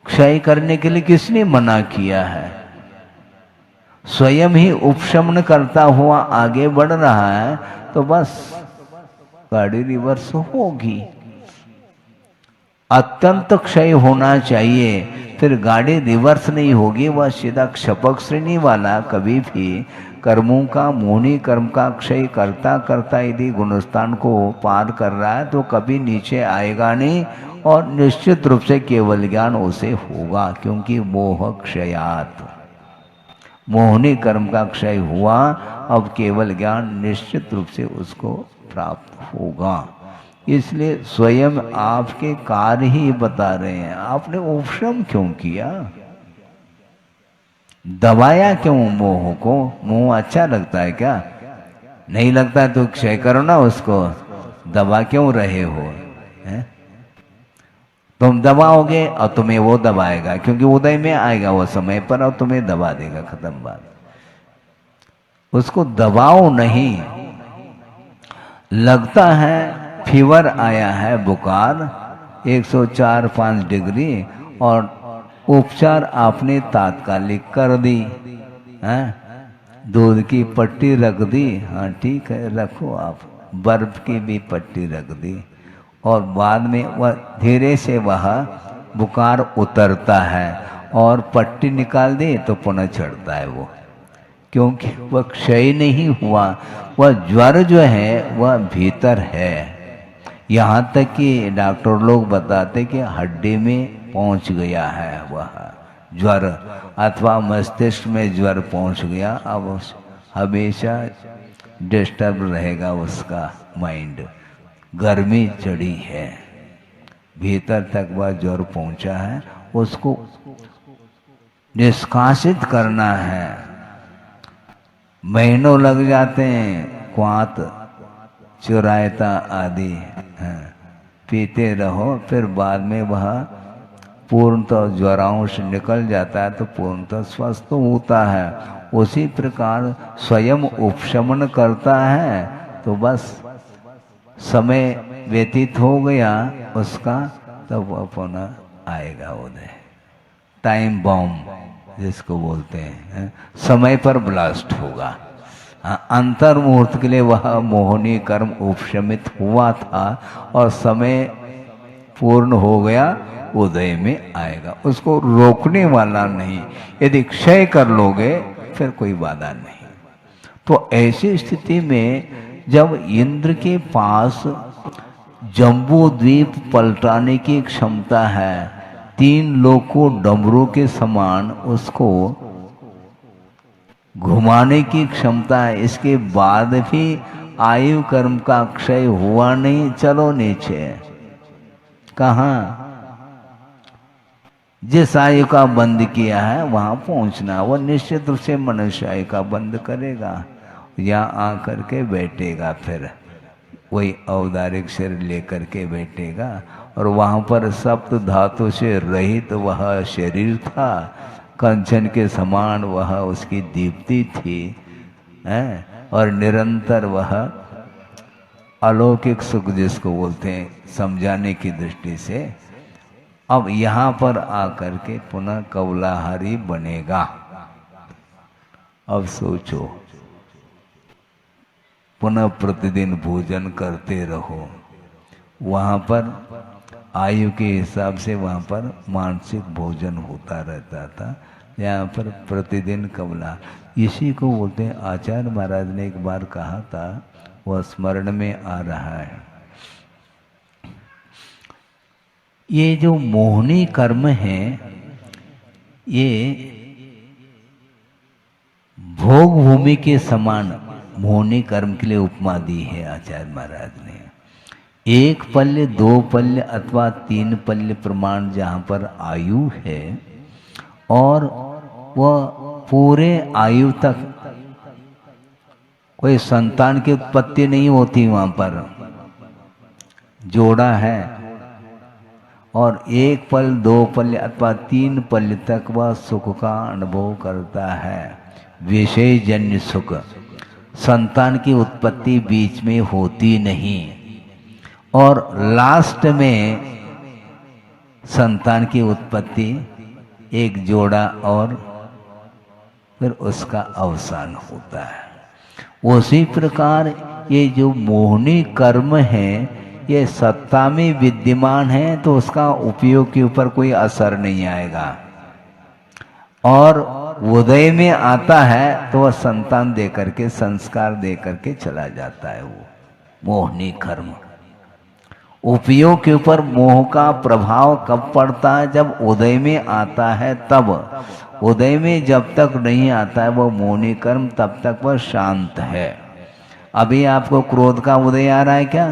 क्षय करने के लिए किसने मना किया है? स्वयं ही उपशमन करता हुआ आगे बढ़ रहा है, तो बस गाड़ी रिवर्स होगी। अत्यंत क्षय होना चाहिए, फिर गाड़ी रिवर्स नहीं होगी। वह सीधा क्षपक श्रेणी वाला कभी भी कर्मों का मोहनी कर्म का क्षय करता करता यदि गुणस्थान को पार कर रहा है तो कभी नीचे आएगा नहीं, और निश्चित रूप से केवल ज्ञान उसे होगा, क्योंकि मोह क्षयात, मोहनी कर्म का क्षय हुआ, अब केवल ज्ञान निश्चित रूप से उसको प्राप्त होगा। इसलिए स्वयं आपके कार्य ही बता रहे हैं। आपने उपशम क्यों किया? दबाया क्यों मोह को? मोह अच्छा लगता है क्या? नहीं लगता है तो क्षय करो ना उसको। दबा क्यों रहे हो? है? तुम दबाओगे और तुम्हें वो दबाएगा, क्योंकि उदय में आएगा वो समय पर और तुम्हें दबा देगा। खत्म बात। उसको दबाओ नहीं। लगता है फीवर आया है, बुखार 104-5 डिग्री, और उपचार आपने तात्कालिक कर दी है, दूध की पट्टी रख दी, हाँ ठीक है रखो आप, बर्फ की भी पट्टी रख दी, और बाद में वह धीरे से वह बुखार उतरता है और पट्टी निकाल दी तो पुनः चढ़ता है वो, क्योंकि वह क्षय नहीं हुआ। वह ज्वर जो है वह भीतर है। यहाँ तक कि डॉक्टर लोग बताते कि हड्डी में पहुँच गया है वह ज्वर, अथवा मस्तिष्क में ज्वर पहुँच गया। अब हमेशा डिस्टर्ब रहेगा उसका माइंड, गर्मी चढ़ी है, भीतर तक वह ज्वर पहुंचा है, उसको निष्कासित करना है। महीनों लग जाते हैं, क्वात चुरायता आदि पीते रहो, फिर बाद में वह पूर्णतः ज्वरांश निकल जाता है तो पूर्णतः स्वस्थ होता है। उसी प्रकार स्वयं उपशमन करता है तो बस समय व्यतीत हो गया उसका, तब वह पुनः आएगा उदय। टाइम बॉम्ब जिसको बोलते हैं, समय पर ब्लास्ट होगा। अंतर मुहूर्त के लिए वह मोहनी कर्म उपशमित हुआ था और समय पूर्ण हो गया, उदय में आएगा। उसको रोकने वाला नहीं। यदि क्षय कर लोगे फिर कोई बाधा नहीं। तो ऐसी स्थिति में जब इंद्र के पास जम्बू द्वीप पलटाने की क्षमता है, 3 लोग को डमरू के समान उसको घुमाने की क्षमता है, इसके बाद भी आयु कर्म का क्षय हुआ नहीं, चलो नीचे। कहाँ? जिस आयु का बंद किया है वहां पहुंचना, वो निश्चित रूप से मनुष्य आयु का बंद करेगा, यहाँ आकर के बैठेगा, फिर वही औदारिक शरीर लेकर के बैठेगा। और वहां पर सप्त धातु से रहित वह शरीर था, कंचन के समान वह उसकी दीप्ति थी, और निरंतर वह अलौकिक सुख जिसको बोलते हैं समझाने की दृष्टि से, अब यहाँ पर आकर के पुनः कौलाहारी बनेगा। अब सोचो, पुनः प्रतिदिन भोजन करते रहो। वहाँ पर आयु के हिसाब से वहाँ पर मानसिक भोजन होता रहता था, यहाँ पर प्रतिदिन कौला। इसी को बोलते हैं, आचार्य महाराज ने एक बार कहा था, वह स्मरण में आ रहा है। ये जो मोहनी कर्म है, ये भोग भूमि के समान मोहनी कर्म के लिए उपमा दी है आचार्य महाराज ने। 1 पल्य 2 पल्य अथवा 3 पल्य प्रमाण जहाँ पर आयु है, और वह पूरे आयु तक कोई संतान की उत्पत्ति नहीं होती, वहाँ पर जोड़ा है, और 1 पल 2 पल्य अथवा 3 पल्य तक वह सुख का अनुभव करता है, विषय जन्य सुख। संतान की उत्पत्ति बीच में होती नहीं, और लास्ट में संतान की उत्पत्ति, एक जोड़ा, और फिर उसका अवसान होता है। उसी प्रकार ये जो मोहनी कर्म है, ये सत्ता में विद्यमान है तो उसका उपयोग के ऊपर कोई असर नहीं आएगा, और उदय में आता है तो वह संतान दे करके, संस्कार दे करके चला जाता है। वो मोहनी कर्म उपयोग के ऊपर मोह का प्रभाव कब पड़ता है? जब उदय में आता है तब। उदय में जब तक नहीं आता है वो मोहनी कर्म, तब तक वह शांत है। अभी आपको क्रोध का उदय आ रहा है क्या?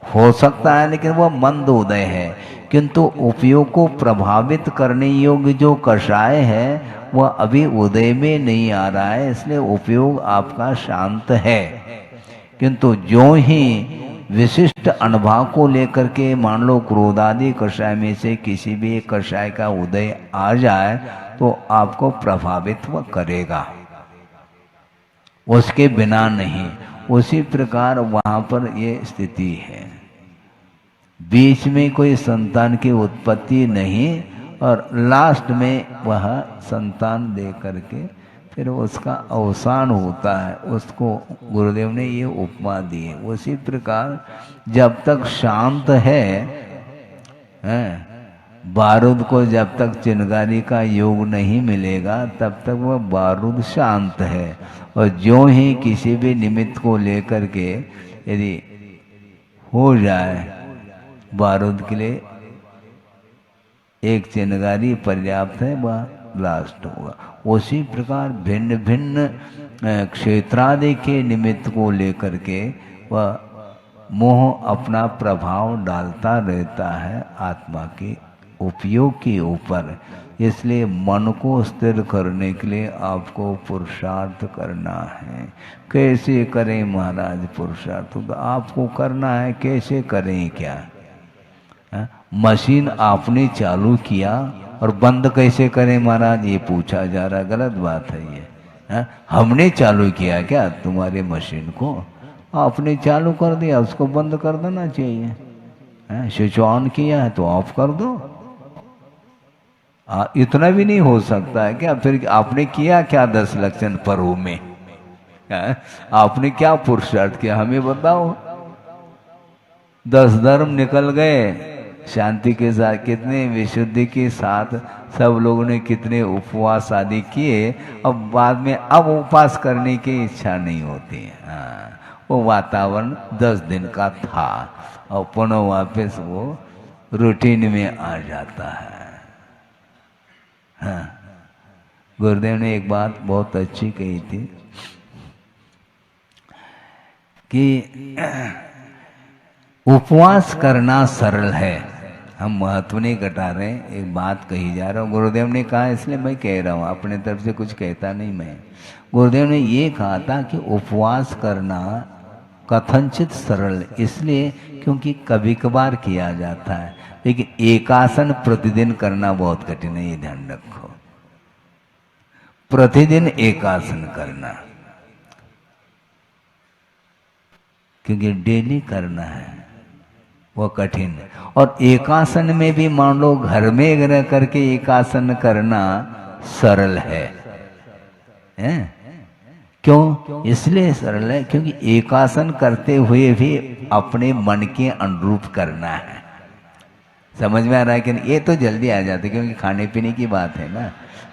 हो सकता है, लेकिन वह मंद उदय है। किंतु उपयोग को प्रभावित करने योग्य जो कषाय है वह अभी उदय में नहीं आ रहा है, इसलिए उपयोग आपका शांत है। किंतु जो ही विशिष्ट अनुभव को लेकर के मान लो क्रोधादि कषाय में से किसी भी एक कषाय का उदय आ जाए तो आपको प्रभावित वह करेगा, उसके बिना नहीं। उसी प्रकार वहाँ पर ये स्थिति है, बीच में कोई संतान की उत्पत्ति नहीं, और लास्ट में वह संतान दे करके फिर उसका अवसान होता है। उसको गुरुदेव ने ये उपमा दी है। उसी प्रकार जब तक शांत है, बारूद को जब तक चिनगारी का योग नहीं मिलेगा तब तक वह बारूद शांत है, और जो ही किसी भी निमित्त को लेकर के यदि हो जाए बारूद के लिए एक चिनगारी पर्याप्त है, वह ब्लास्ट होगा। उसी प्रकार भिन्न भिन्न क्षेत्रादि के निमित्त को लेकर के वह मोह अपना प्रभाव डालता रहता है आत्मा के उपयोग के ऊपर। इसलिए मन को स्थिर करने के लिए आपको पुरुषार्थ करना है। कैसे करें महाराज पुरुषार्थ? तो आपको करना है, कैसे करें क्या? मशीन आपने चालू किया और बंद कैसे करें महाराज, ये पूछा जा रहा, गलत बात है ये। हमने चालू किया क्या तुम्हारे मशीन को? आपने चालू कर दिया, उसको बंद कर देना चाहिए। स्विच ऑन किया है तो ऑफ कर दो। इतना भी नहीं हो सकता है क्या? फिर आपने किया क्या 10 लक्षण पर्व में? आपने क्या पुरुषार्थ किया हमें बताओ। 10 धर्म निकल गए शांति के साथ, कितने विशुद्धि के साथ सब लोगों ने कितने उपवास आदि किए। अब बाद में अब उपवास करने की इच्छा नहीं होती। वो वातावरण 10 दिन का था और पुनः वापस वो रूटीन में आ जाता है। गुरुदेव ने एक बात बहुत अच्छी कही थी कि उपवास करना सरल है। हम महत्व नहीं घटा रहे, एक बात कही जा रहा हूँ। गुरुदेव ने कहा इसलिए मैं कह रहा हूँ, अपने तरफ से कुछ कहता नहीं मैं। गुरुदेव ने ये कहा था कि उपवास करना कथनचित सरल इसलिए क्योंकि कभी कभार किया जाता है, लेकिन एकासन प्रतिदिन करना बहुत कठिन है, ये ध्यान रखो। प्रतिदिन एकासन करना, क्योंकि डेली करना है वो कठिन। और एकासन में भी मान लो घर में रह करके एकासन करना सरल है। क्यों? इसलिए सरल है क्योंकि एकासन करते हुए भी अपने मन के अनुरूप करना है। समझ में आ रहा है कि ये तो जल्दी आ जाती है, क्योंकि खाने पीने की बात है ना,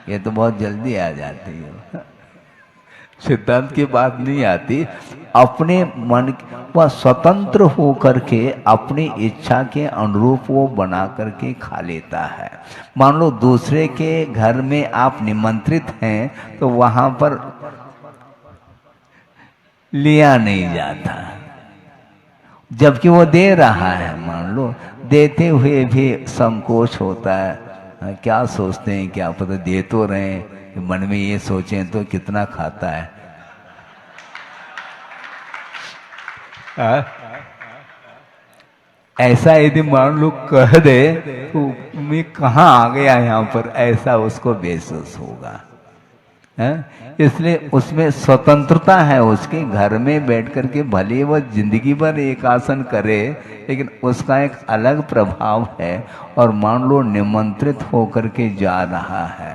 ये तो बहुत जल्दी आ जाती है। सिद्धांत की बात नहीं आती। अपने मन वह स्वतंत्र हो करके अपनी इच्छा के अनुरूप वो बना करके खा लेता है। मान लो दूसरे के घर में आप निमंत्रित हैं तो वहां पर लिया नहीं जाता, जबकि वो दे रहा है। मान लो देते हुए भी संकोच होता है। क्या सोचते हैं, क्या पता दे तो रहे, मन में ये सोचें तो कितना खाता है। ऐसा यदि मान लो कह दे तो मैं कहाँ आ गया यहाँ पर, ऐसा उसको महसूस होगा। इसलिए उसमें स्वतंत्रता है उसके। घर में बैठ करके भले वह जिंदगी भर एक आसन करे, लेकिन उसका एक अलग प्रभाव है। और मान लो निमंत्रित होकर के जा रहा है,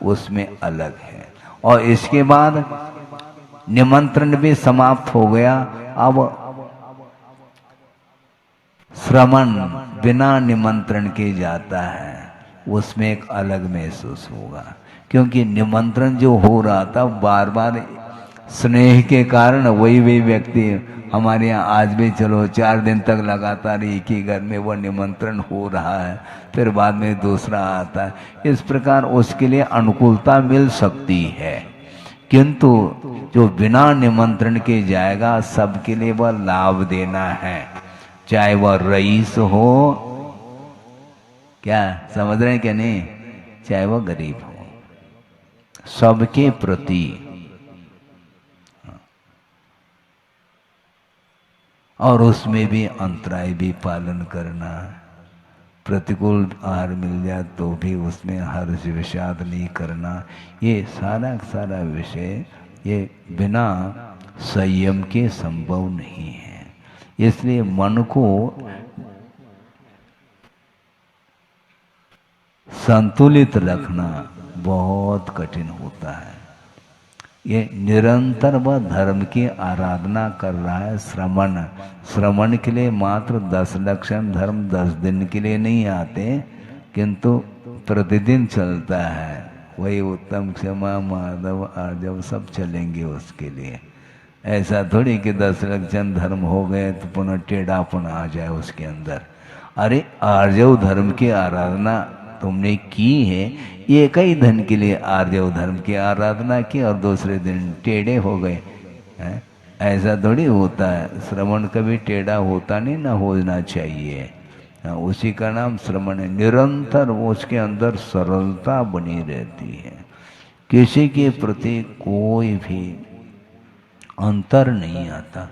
उसमें अलग है। और इसके बाद निमंत्रण भी समाप्त हो गया। अब श्रवण बिना निमंत्रण के जाता है, उसमें एक अलग महसूस होगा। क्योंकि निमंत्रण जो हो रहा था बार बार स्नेह के कारण वही व्यक्ति हमारे यहाँ आज भी चलो 4 दिन तक लगातार एक ही घर में वो निमंत्रण हो रहा है, फिर बाद में दूसरा आता है। इस प्रकार उसके लिए अनुकूलता मिल सकती है, किंतु जो बिना निमंत्रण के जाएगा सबके लिए वह लाभ देना है। चाहे वह रईस हो, क्या समझ रहे हैं क्या नहीं, चाहे वह गरीब हो, सबके प्रति। और उसमें भी अंतराय भी पालन करना। प्रतिकूल आहार मिल जाए तो भी उसमें हर्ष विषाद नहीं करना। ये सारा विषय ये बिना संयम के संभव नहीं है। इसलिए मन को संतुलित रखना बहुत कठिन होता है। ये निरंतर वह धर्म की आराधना कर रहा है। श्रवण के लिए मात्र 10 लक्षण धर्म 10 दिन के लिए नहीं आते, किंतु प्रतिदिन चलता है। वही उत्तम, क्षमा, माधव, आर्जव सब चलेंगे उसके लिए। ऐसा थोड़ी कि 10 लक्षण धर्म हो गए तो पुनः टेढ़ापन आ जाए उसके अंदर। अरे आर्जव धर्म की आराधना तुमने की है, एक ही धन के लिए आर्जव धर्म की आराधना की और दूसरे दिन टेढ़े हो गए हैं। ऐसा थोड़ी होता है, श्रवण कभी टेढ़ा होता नहीं, ना होना चाहिए। उसी का नाम श्रवण है। निरंतर उसके अंदर सरलता बनी रहती है, किसी के प्रति कोई भी अंतर नहीं आता,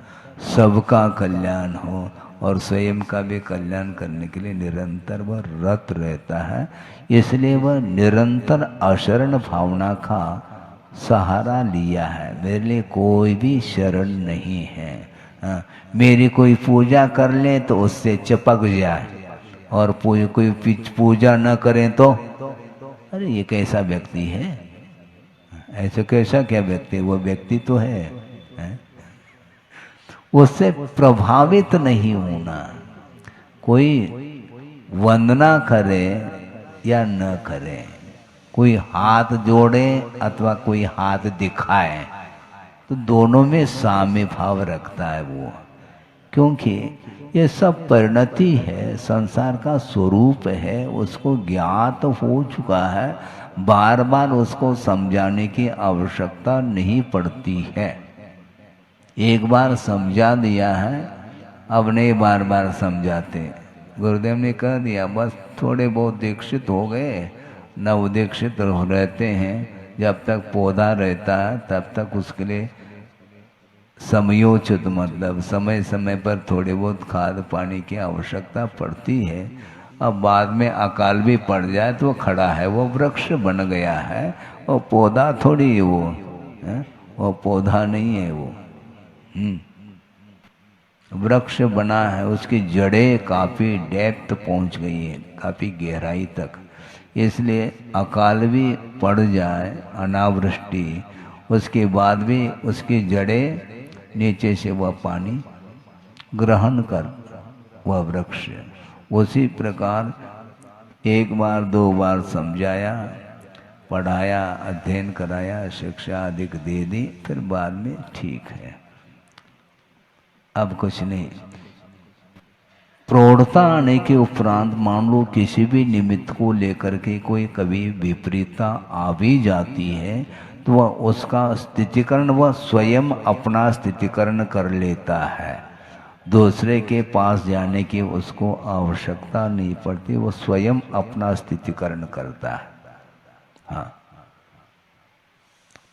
सबका कल्याण हो और स्वयं का भी कल्याण करने के लिए निरंतर वह रत रहता है। इसलिए वह निरंतर अशरण भावना का सहारा लिया है। मेरे लिए कोई भी शरण नहीं है। हाँ, मेरी कोई पूजा कर ले तो उससे चिपक जाए, और कोई पूजा न करें तो अरे ये कैसा व्यक्ति है, ऐसे कैसा क्या व्यक्ति, वो व्यक्ति तो है। उससे प्रभावित नहीं होना। कोई वंदना करे या न करे, कोई हाथ जोड़े अथवा कोई हाथ दिखाए, तो दोनों में साम्य भाव रखता है वो, क्योंकि ये सब परिणति है, संसार का स्वरूप है, उसको ज्ञात हो चुका है, बार बार उसको समझाने की आवश्यकता नहीं पड़ती है। एक बार समझा दिया है, अब नहीं बार बार समझाते। गुरुदेव ने कह दिया, बस थोड़े बहुत दीक्षित हो गए, नवदीक्षित रहते हैं, जब तक पौधा रहता है तब तक उसके लिए समयोचित, मतलब समय समय पर थोड़े बहुत खाद पानी की आवश्यकता पड़ती है। अब बाद में अकाल भी पड़ जाए तो वो खड़ा है, वो वृक्ष बन गया है, वो पौधा थोड़ी है, वो पौधा नहीं है, वो वृक्ष बना है, उसकी जड़ें काफ़ी डेप्थ पहुंच गई है, काफ़ी गहराई तक। इसलिए अकाल भी पड़ जाए, अनावृष्टि, उसके बाद भी उसकी जड़ें नीचे से वह पानी ग्रहण कर वह वृक्ष। उसी प्रकार एक बार दो बार समझाया, पढ़ाया, अध्ययन कराया, शिक्षा अधिक दे दी, फिर बाद में ठीक है, अब कुछ नहीं। प्रौढ़ता आने के उपरांत मान लो किसी भी निमित्त को लेकर के कोई कभी विपरीतता आ भी जाती है, तो वह उसका स्थितिकरण वह स्वयं अपना स्थितिकरण कर लेता है, दूसरे के पास जाने की उसको आवश्यकता नहीं पड़ती, वो स्वयं अपना स्थितिकरण करता है। हाँ,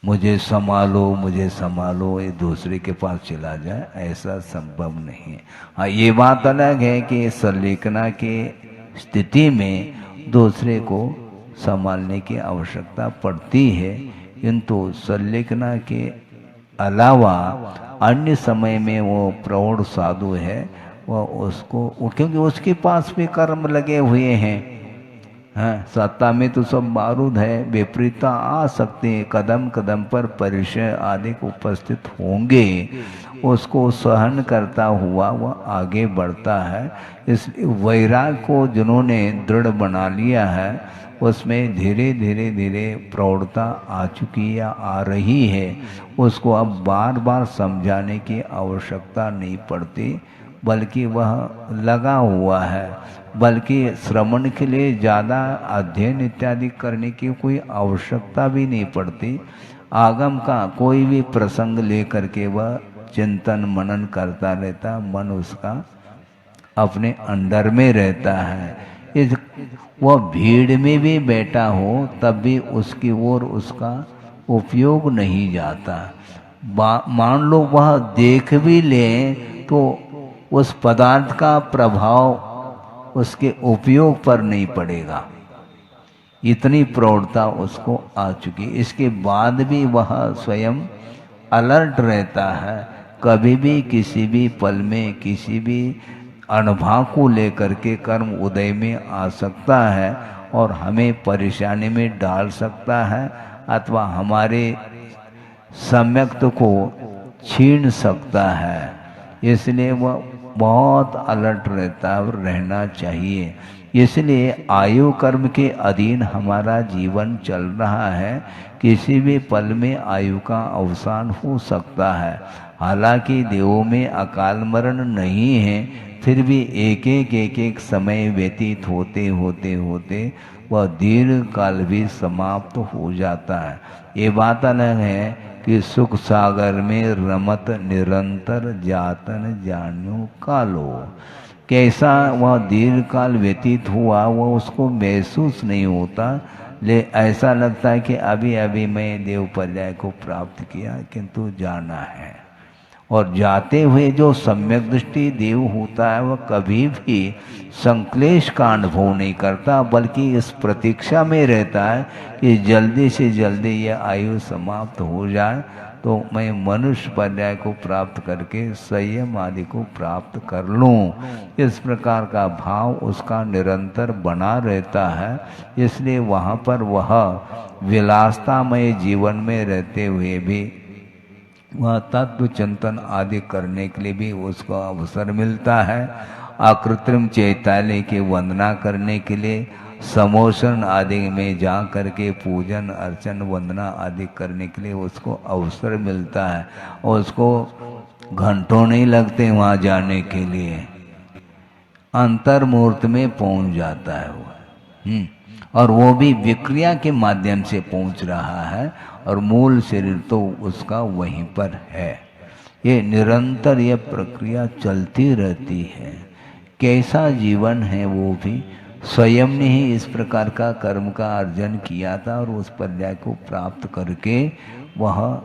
मुझे संभालो, ये दूसरे के पास चला जाए, ऐसा संभव नहीं है। हाँ, ये बात अलग है कि संलेखना के स्थिति में दूसरे को संभालने की आवश्यकता पड़ती है, किंतु संलेखना के अलावा अन्य समय में वो प्रौढ़ साधु है, वह उसको, क्योंकि उसके पास भी कर्म लगे हुए हैं। हाँ, सत्ता में तो सब बारूद है, विपरीतता आ सकती है, कदम कदम पर परिचय आदि उपस्थित होंगे, उसको सहन करता हुआ वह आगे बढ़ता है। इसलिए वैराग को जिन्होंने दृढ़ बना लिया है, उसमें धीरे धीरे धीरे प्रौढ़ता आ चुकी या आ रही है, उसको अब बार बार समझाने की आवश्यकता नहीं पड़ती, बल्कि वह लगा हुआ है, बल्कि श्रवण के लिए ज़्यादा अध्ययन इत्यादि करने की कोई आवश्यकता भी नहीं पड़ती। आगम का कोई भी प्रसंग लेकर के वह चिंतन मनन करता रहता, मन उसका अपने अंदर में रहता है। वह भीड़ में भी बैठा हो तब भी उसकी ओर उसका उपयोग नहीं जाता। मान लो वह देख भी ले तो उस पदार्थ का प्रभाव उसके उपयोग पर नहीं पड़ेगा, इतनी प्रौढ़ता उसको आ चुकी। इसके बाद भी वह स्वयं अलर्ट रहता है, कभी भी किसी भी पल में किसी भी अनुभव को लेकर के कर्म उदय में आ सकता है और हमें परेशानी में डाल सकता है, अथवा हमारे सम्यक्त को छीन सकता है। इसलिए वह बहुत अलर्ट रहता और रहना चाहिए। इसलिए आयु कर्म के अधीन हमारा जीवन चल रहा है, किसी भी पल में आयु का अवसान हो सकता है। हालांकि देवों में अकाल मरण नहीं है, फिर भी एक एक समय व्यतीत होते होते होते वह दीर्घ काल भी समाप्त हो जाता है। ये बात अलग है कि सुख सागर में रमत निरंतर जातन जान्यो कालो। कैसा वह दीर्घ काल व्यतीत हुआ वह उसको महसूस नहीं होता, ले ऐसा लगता है कि अभी अभी मैं देव पर्याय को प्राप्त किया, किंतु जाना है। और जाते हुए जो सम्यक दृष्टि देव होता है वह कभी भी संक्लेश का अनुभव नहीं करता, बल्कि इस प्रतीक्षा में रहता है कि जल्दी से जल्दी यह आयु समाप्त हो जाए तो मैं मनुष्य पर्याय को प्राप्त करके संयम आदि को प्राप्त कर लूं। इस प्रकार का भाव उसका निरंतर बना रहता है। इसलिए वहाँ पर वह विलासतामय जीवन में रहते हुए भी वह तत्व चिंतन आदि करने के लिए भी उसको अवसर मिलता है। अकृत्रिम चैतालय की वंदना करने के लिए, समोषण आदि में जा करके पूजन अर्चन वंदना आदि करने के लिए उसको अवसर मिलता है, और उसको घंटों नहीं लगते वहाँ जाने के लिए, अंतर्मूर्त में पहुँच जाता है वो। और वो भी विक्रिया के माध्यम से पहुँच रहा है, और मूल शरीर तो उसका वहीं पर है। ये निरंतर ये प्रक्रिया चलती रहती है। कैसा जीवन है वो भी स्वयं ने ही इस प्रकार का कर्म का अर्जन किया था, और उस पर्याय को प्राप्त करके वह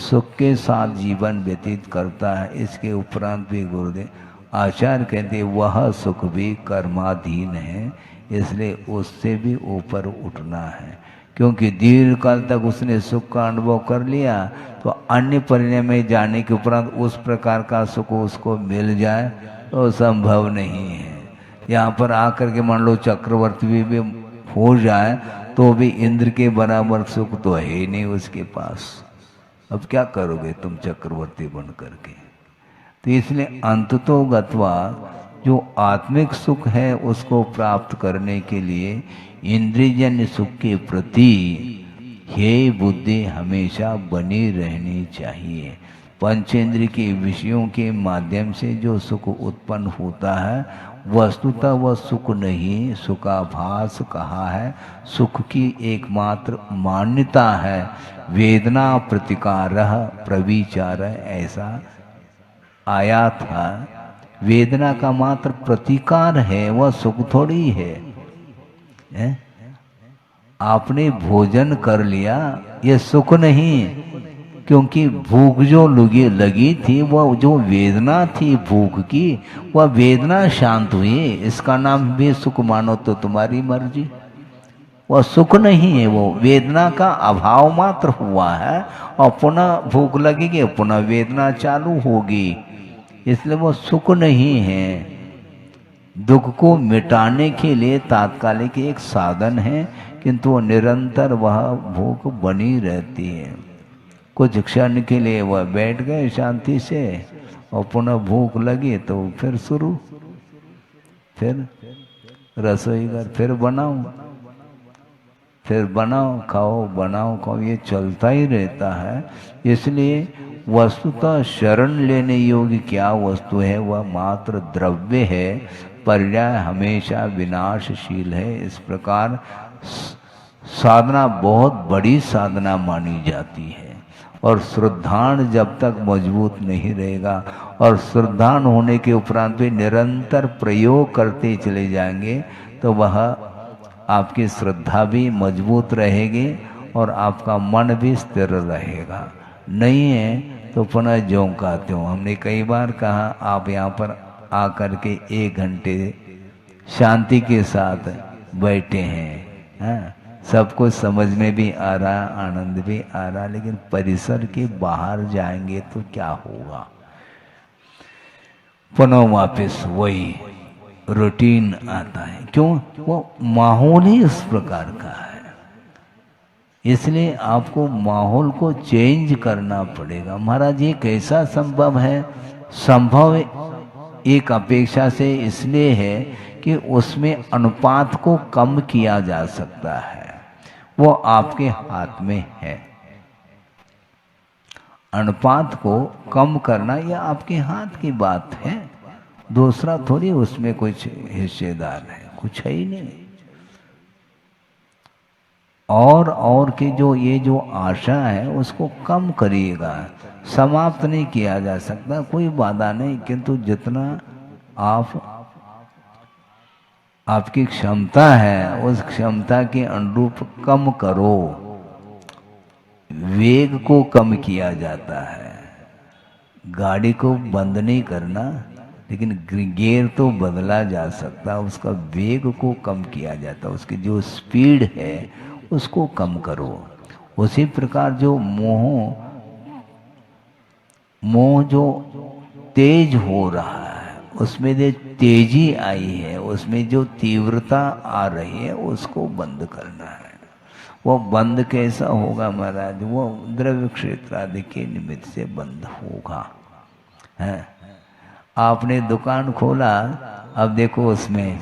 सुख के साथ जीवन व्यतीत करता है। इसके उपरांत भी गुरुदेव आचार्य कहते वह सुख भी कर्माधीन है, इसलिए उससे भी ऊपर उठना है। क्योंकि दीर्घ काल तक उसने सुख का अनुभव कर लिया, तो अन्य परिणय में जाने के उपरांत उस प्रकार का सुख उसको मिल जाए तो संभव नहीं है। यहाँ पर आकर के मान लो चक्रवर्ती भी हो जाए तो भी इंद्र के बराबर सुख तो है ही नहीं उसके पास। अब क्या करोगे तुम चक्रवर्ती बन करके? तो इसलिए अंततो गत्वा जो आत्मिक सुख है उसको प्राप्त करने के लिए इंद्रियजन्य सुख के प्रति हे बुद्धि हमेशा बनी रहनी चाहिए। पंचेंद्रिय के विषयों के माध्यम से जो सुख उत्पन्न होता है वस्तुतः वह सुख नहीं, सुखाभास कहा है। सुख की एकमात्र मान्यता है वेदना प्रतिकारः प्रविचारः, ऐसा आया था। वेदना का मात्र प्रतिकार है, वह सुख थोड़ी है। आपने भोजन कर लिया ये सुख नहीं, क्योंकि भूख जो लगी थी वह जो वेदना थी भूख की, वह वेदना शांत हुई, इसका नाम भी सुख मानो तो तुम्हारी मर्जी। वह सुख नहीं है, वो वेदना का अभाव मात्र हुआ है, और पुनः भूख लगेगी पुनः वेदना चालू होगी, इसलिए वो सुख नहीं है। दुख को मिटाने के लिए तात्कालिक एक साधन है, किंतु वो निरंतर वह भूख बनी रहती है। कुछ क्षण के लिए वह बैठ गए शांति से, और पुनः भूख लगी तो फिर शुरू, फिर रसोई घर, फिर बनाओ खाओ, बनाओ खाओ, ये चलता ही रहता है। इसलिए वस्तुतः शरण लेने योग्य क्या वस्तु है? वह मात्र द्रव्य है, पर्याय हमेशा विनाशशील है। इस प्रकार साधना बहुत बड़ी साधना मानी जाती है, और श्रद्धान जब तक मजबूत नहीं रहेगा, और श्रद्धान होने के उपरांत भी निरंतर प्रयोग करते चले जाएंगे, तो वह आपकी श्रद्धा भी मजबूत रहेगी और आपका मन भी स्थिर रहेगा। नहीं है तो पुनः झोंकाते हो। हमने कई बार कहा आप यहाँ पर आकर के 1 घंटे शांति के साथ बैठे हैं, सब कुछ समझ में भी आ रहा, आनंद भी आ रहा, लेकिन परिसर के बाहर जाएंगे तो क्या होगा? पुनः वापस वही रूटीन आता है। क्यों? वो माहौल ही इस प्रकार का है। इसलिए आपको माहौल को चेंज करना पड़ेगा। महाराज ये कैसा संभव है? संभव एक अपेक्षा से इसलिए है कि उसमें अनुपात को कम किया जा सकता है, वो आपके हाथ में है। अनुपात को कम करना यह आपके हाथ की बात है, दूसरा थोड़ी उसमें कुछ हिस्सेदार है, कुछ है ही नहीं। और की जो ये जो आशा है उसको कम करिएगा। समाप्त नहीं किया जा सकता, कोई बाधा नहीं, किंतु जितना आपकी क्षमता है उस क्षमता के अनुरूप कम करो। वेग को कम किया जाता है, गाड़ी को बंद नहीं करना, लेकिन गियर तो बदला जा सकता, उसका वेग को कम किया जाता, उसकी जो स्पीड है उसको कम करो। उसी प्रकार जो मोह जो तेज हो रहा है, उसमें जो तेजी आई है, उसमें जो तीव्रता आ रही है, उसको बंद करना है। वो बंद कैसा होगा महाराज? वो द्रव्य क्षेत्र आदि के निमित्त से बंद होगा। है, आपने दुकान खोला, अब देखो उसमें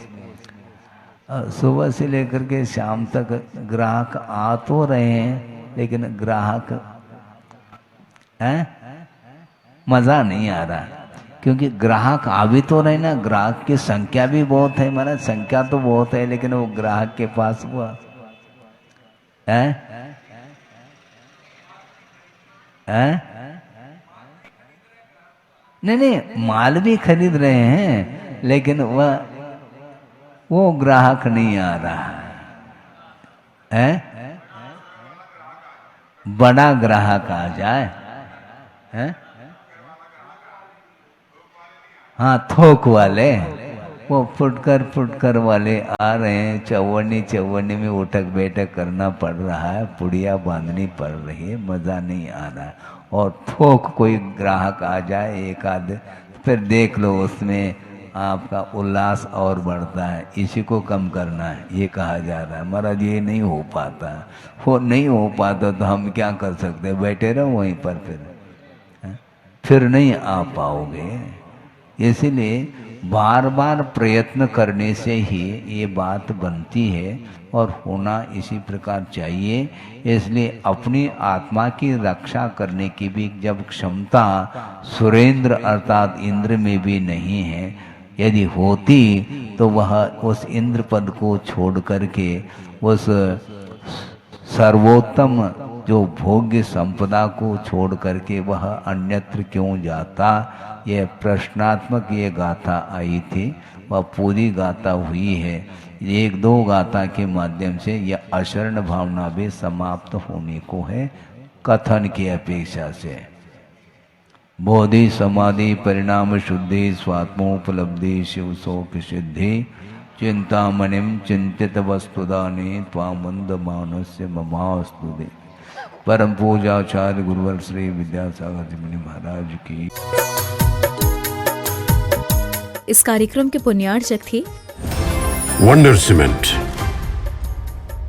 सुबह से लेकर के शाम तक ग्राहक आ तो रहे हैं, लेकिन ग्राहक मज़ा नहीं आ रहा, क्योंकि ग्राहक आ भी तो रहे ना, ग्राहक की संख्या भी बहुत है, माना संख्या तो बहुत है, लेकिन वो ग्राहक के पास हुआ नहीं, माल भी खरीद रहे हैं, लेकिन वो ग्राहक नहीं आ रहा है। बड़ा ग्राहक आ जाए, हाँ, थोक वाले, वो फुटकर वाले आ रहे हैं। चौवन्नी में उठक बैठक करना पड़ रहा है, पुड़िया बांधनी पड़ रही है, मज़ा नहीं आ रहा है। और थोक कोई ग्राहक आ जाए एक आध, फिर देख लो उसमें आपका उल्लास और बढ़ता है। इसी को कम करना है, ये कहा जा रहा है। महाराज ये नहीं हो पाता, वो नहीं हो पाता तो हम क्या कर सकते? बैठे रहो वहीं पर, फिर नहीं आ पाओगे। इसलिए बार बार प्रयत्न करने से ही ये बात बनती है और होना इसी प्रकार चाहिए। इसलिए अपनी आत्मा की रक्षा करने की भी जब क्षमता सुरेंद्र अर्थात इंद्र में भी नहीं है, यदि होती तो वह उस इंद्र पद को छोड़ करके उस सर्वोत्तम जो भोग्य संपदा को छोड़ करके वह अन्यत्र क्यों जाता? यह प्रश्नात्मक ये गाथा आई थी, वह पूरी गाथा हुई है। एक दो गाथा के माध्यम से यह अशरण भावना भी समाप्त होने को है कथन की अपेक्षा से। बोधि समाधि परिणाम शुद्धि स्वात्मोपलब्धि शिव शोक सिद्धि चिंतामणिम चिंतित वस्तुदाने त्वामंद मानस्य ममास्तुते। परम पूजाचार्य गुरुवर श्री विद्यासागर जी मुनि महाराज की। इस कार्यक्रम के पुण्यार्चक थे वंडर सीमेंट,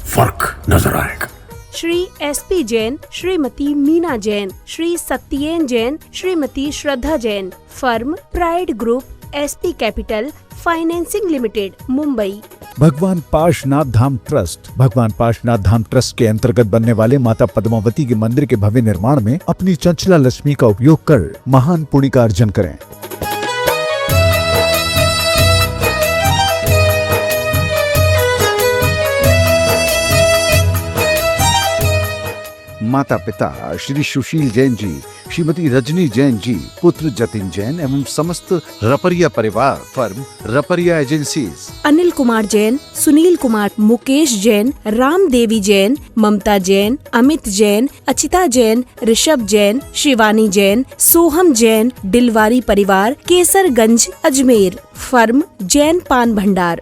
फर्क नजर आएगा। Shri SP Jain, Shrimati Meena Jain, Shri Satyen Jain, Shrimati Shraddha Jain. Firm Pride group, SP capital financing limited, Mumbai. भगवान पार्श्वनाथ धाम ट्रस्ट। भगवान पार्श्वनाथ धाम ट्रस्ट के अंतर्गत बनने वाले माता पद्मावती के मंदिर के भव्य निर्माण में अपनी चंचला लक्ष्मी का उपयोग कर महान पुण्य का अर्जन करें। माता पिता श्री सुशील जैन जी, श्रीमती रजनी जैन जी, पुत्र जतिन जैन एवं समस्त रपरिया परिवार। Firm Raparia agencies. अनिल कुमार जैन, सुनील कुमार, मुकेश जैन, राम देवी जैन, ममता जैन, अमित जैन, अचिता जैन, ऋषभ जैन, शिवानी जैन, सोहम जैन, दिलवारी परिवार, केसरगंज, अजमेर। फर्म जैन पान भंडार।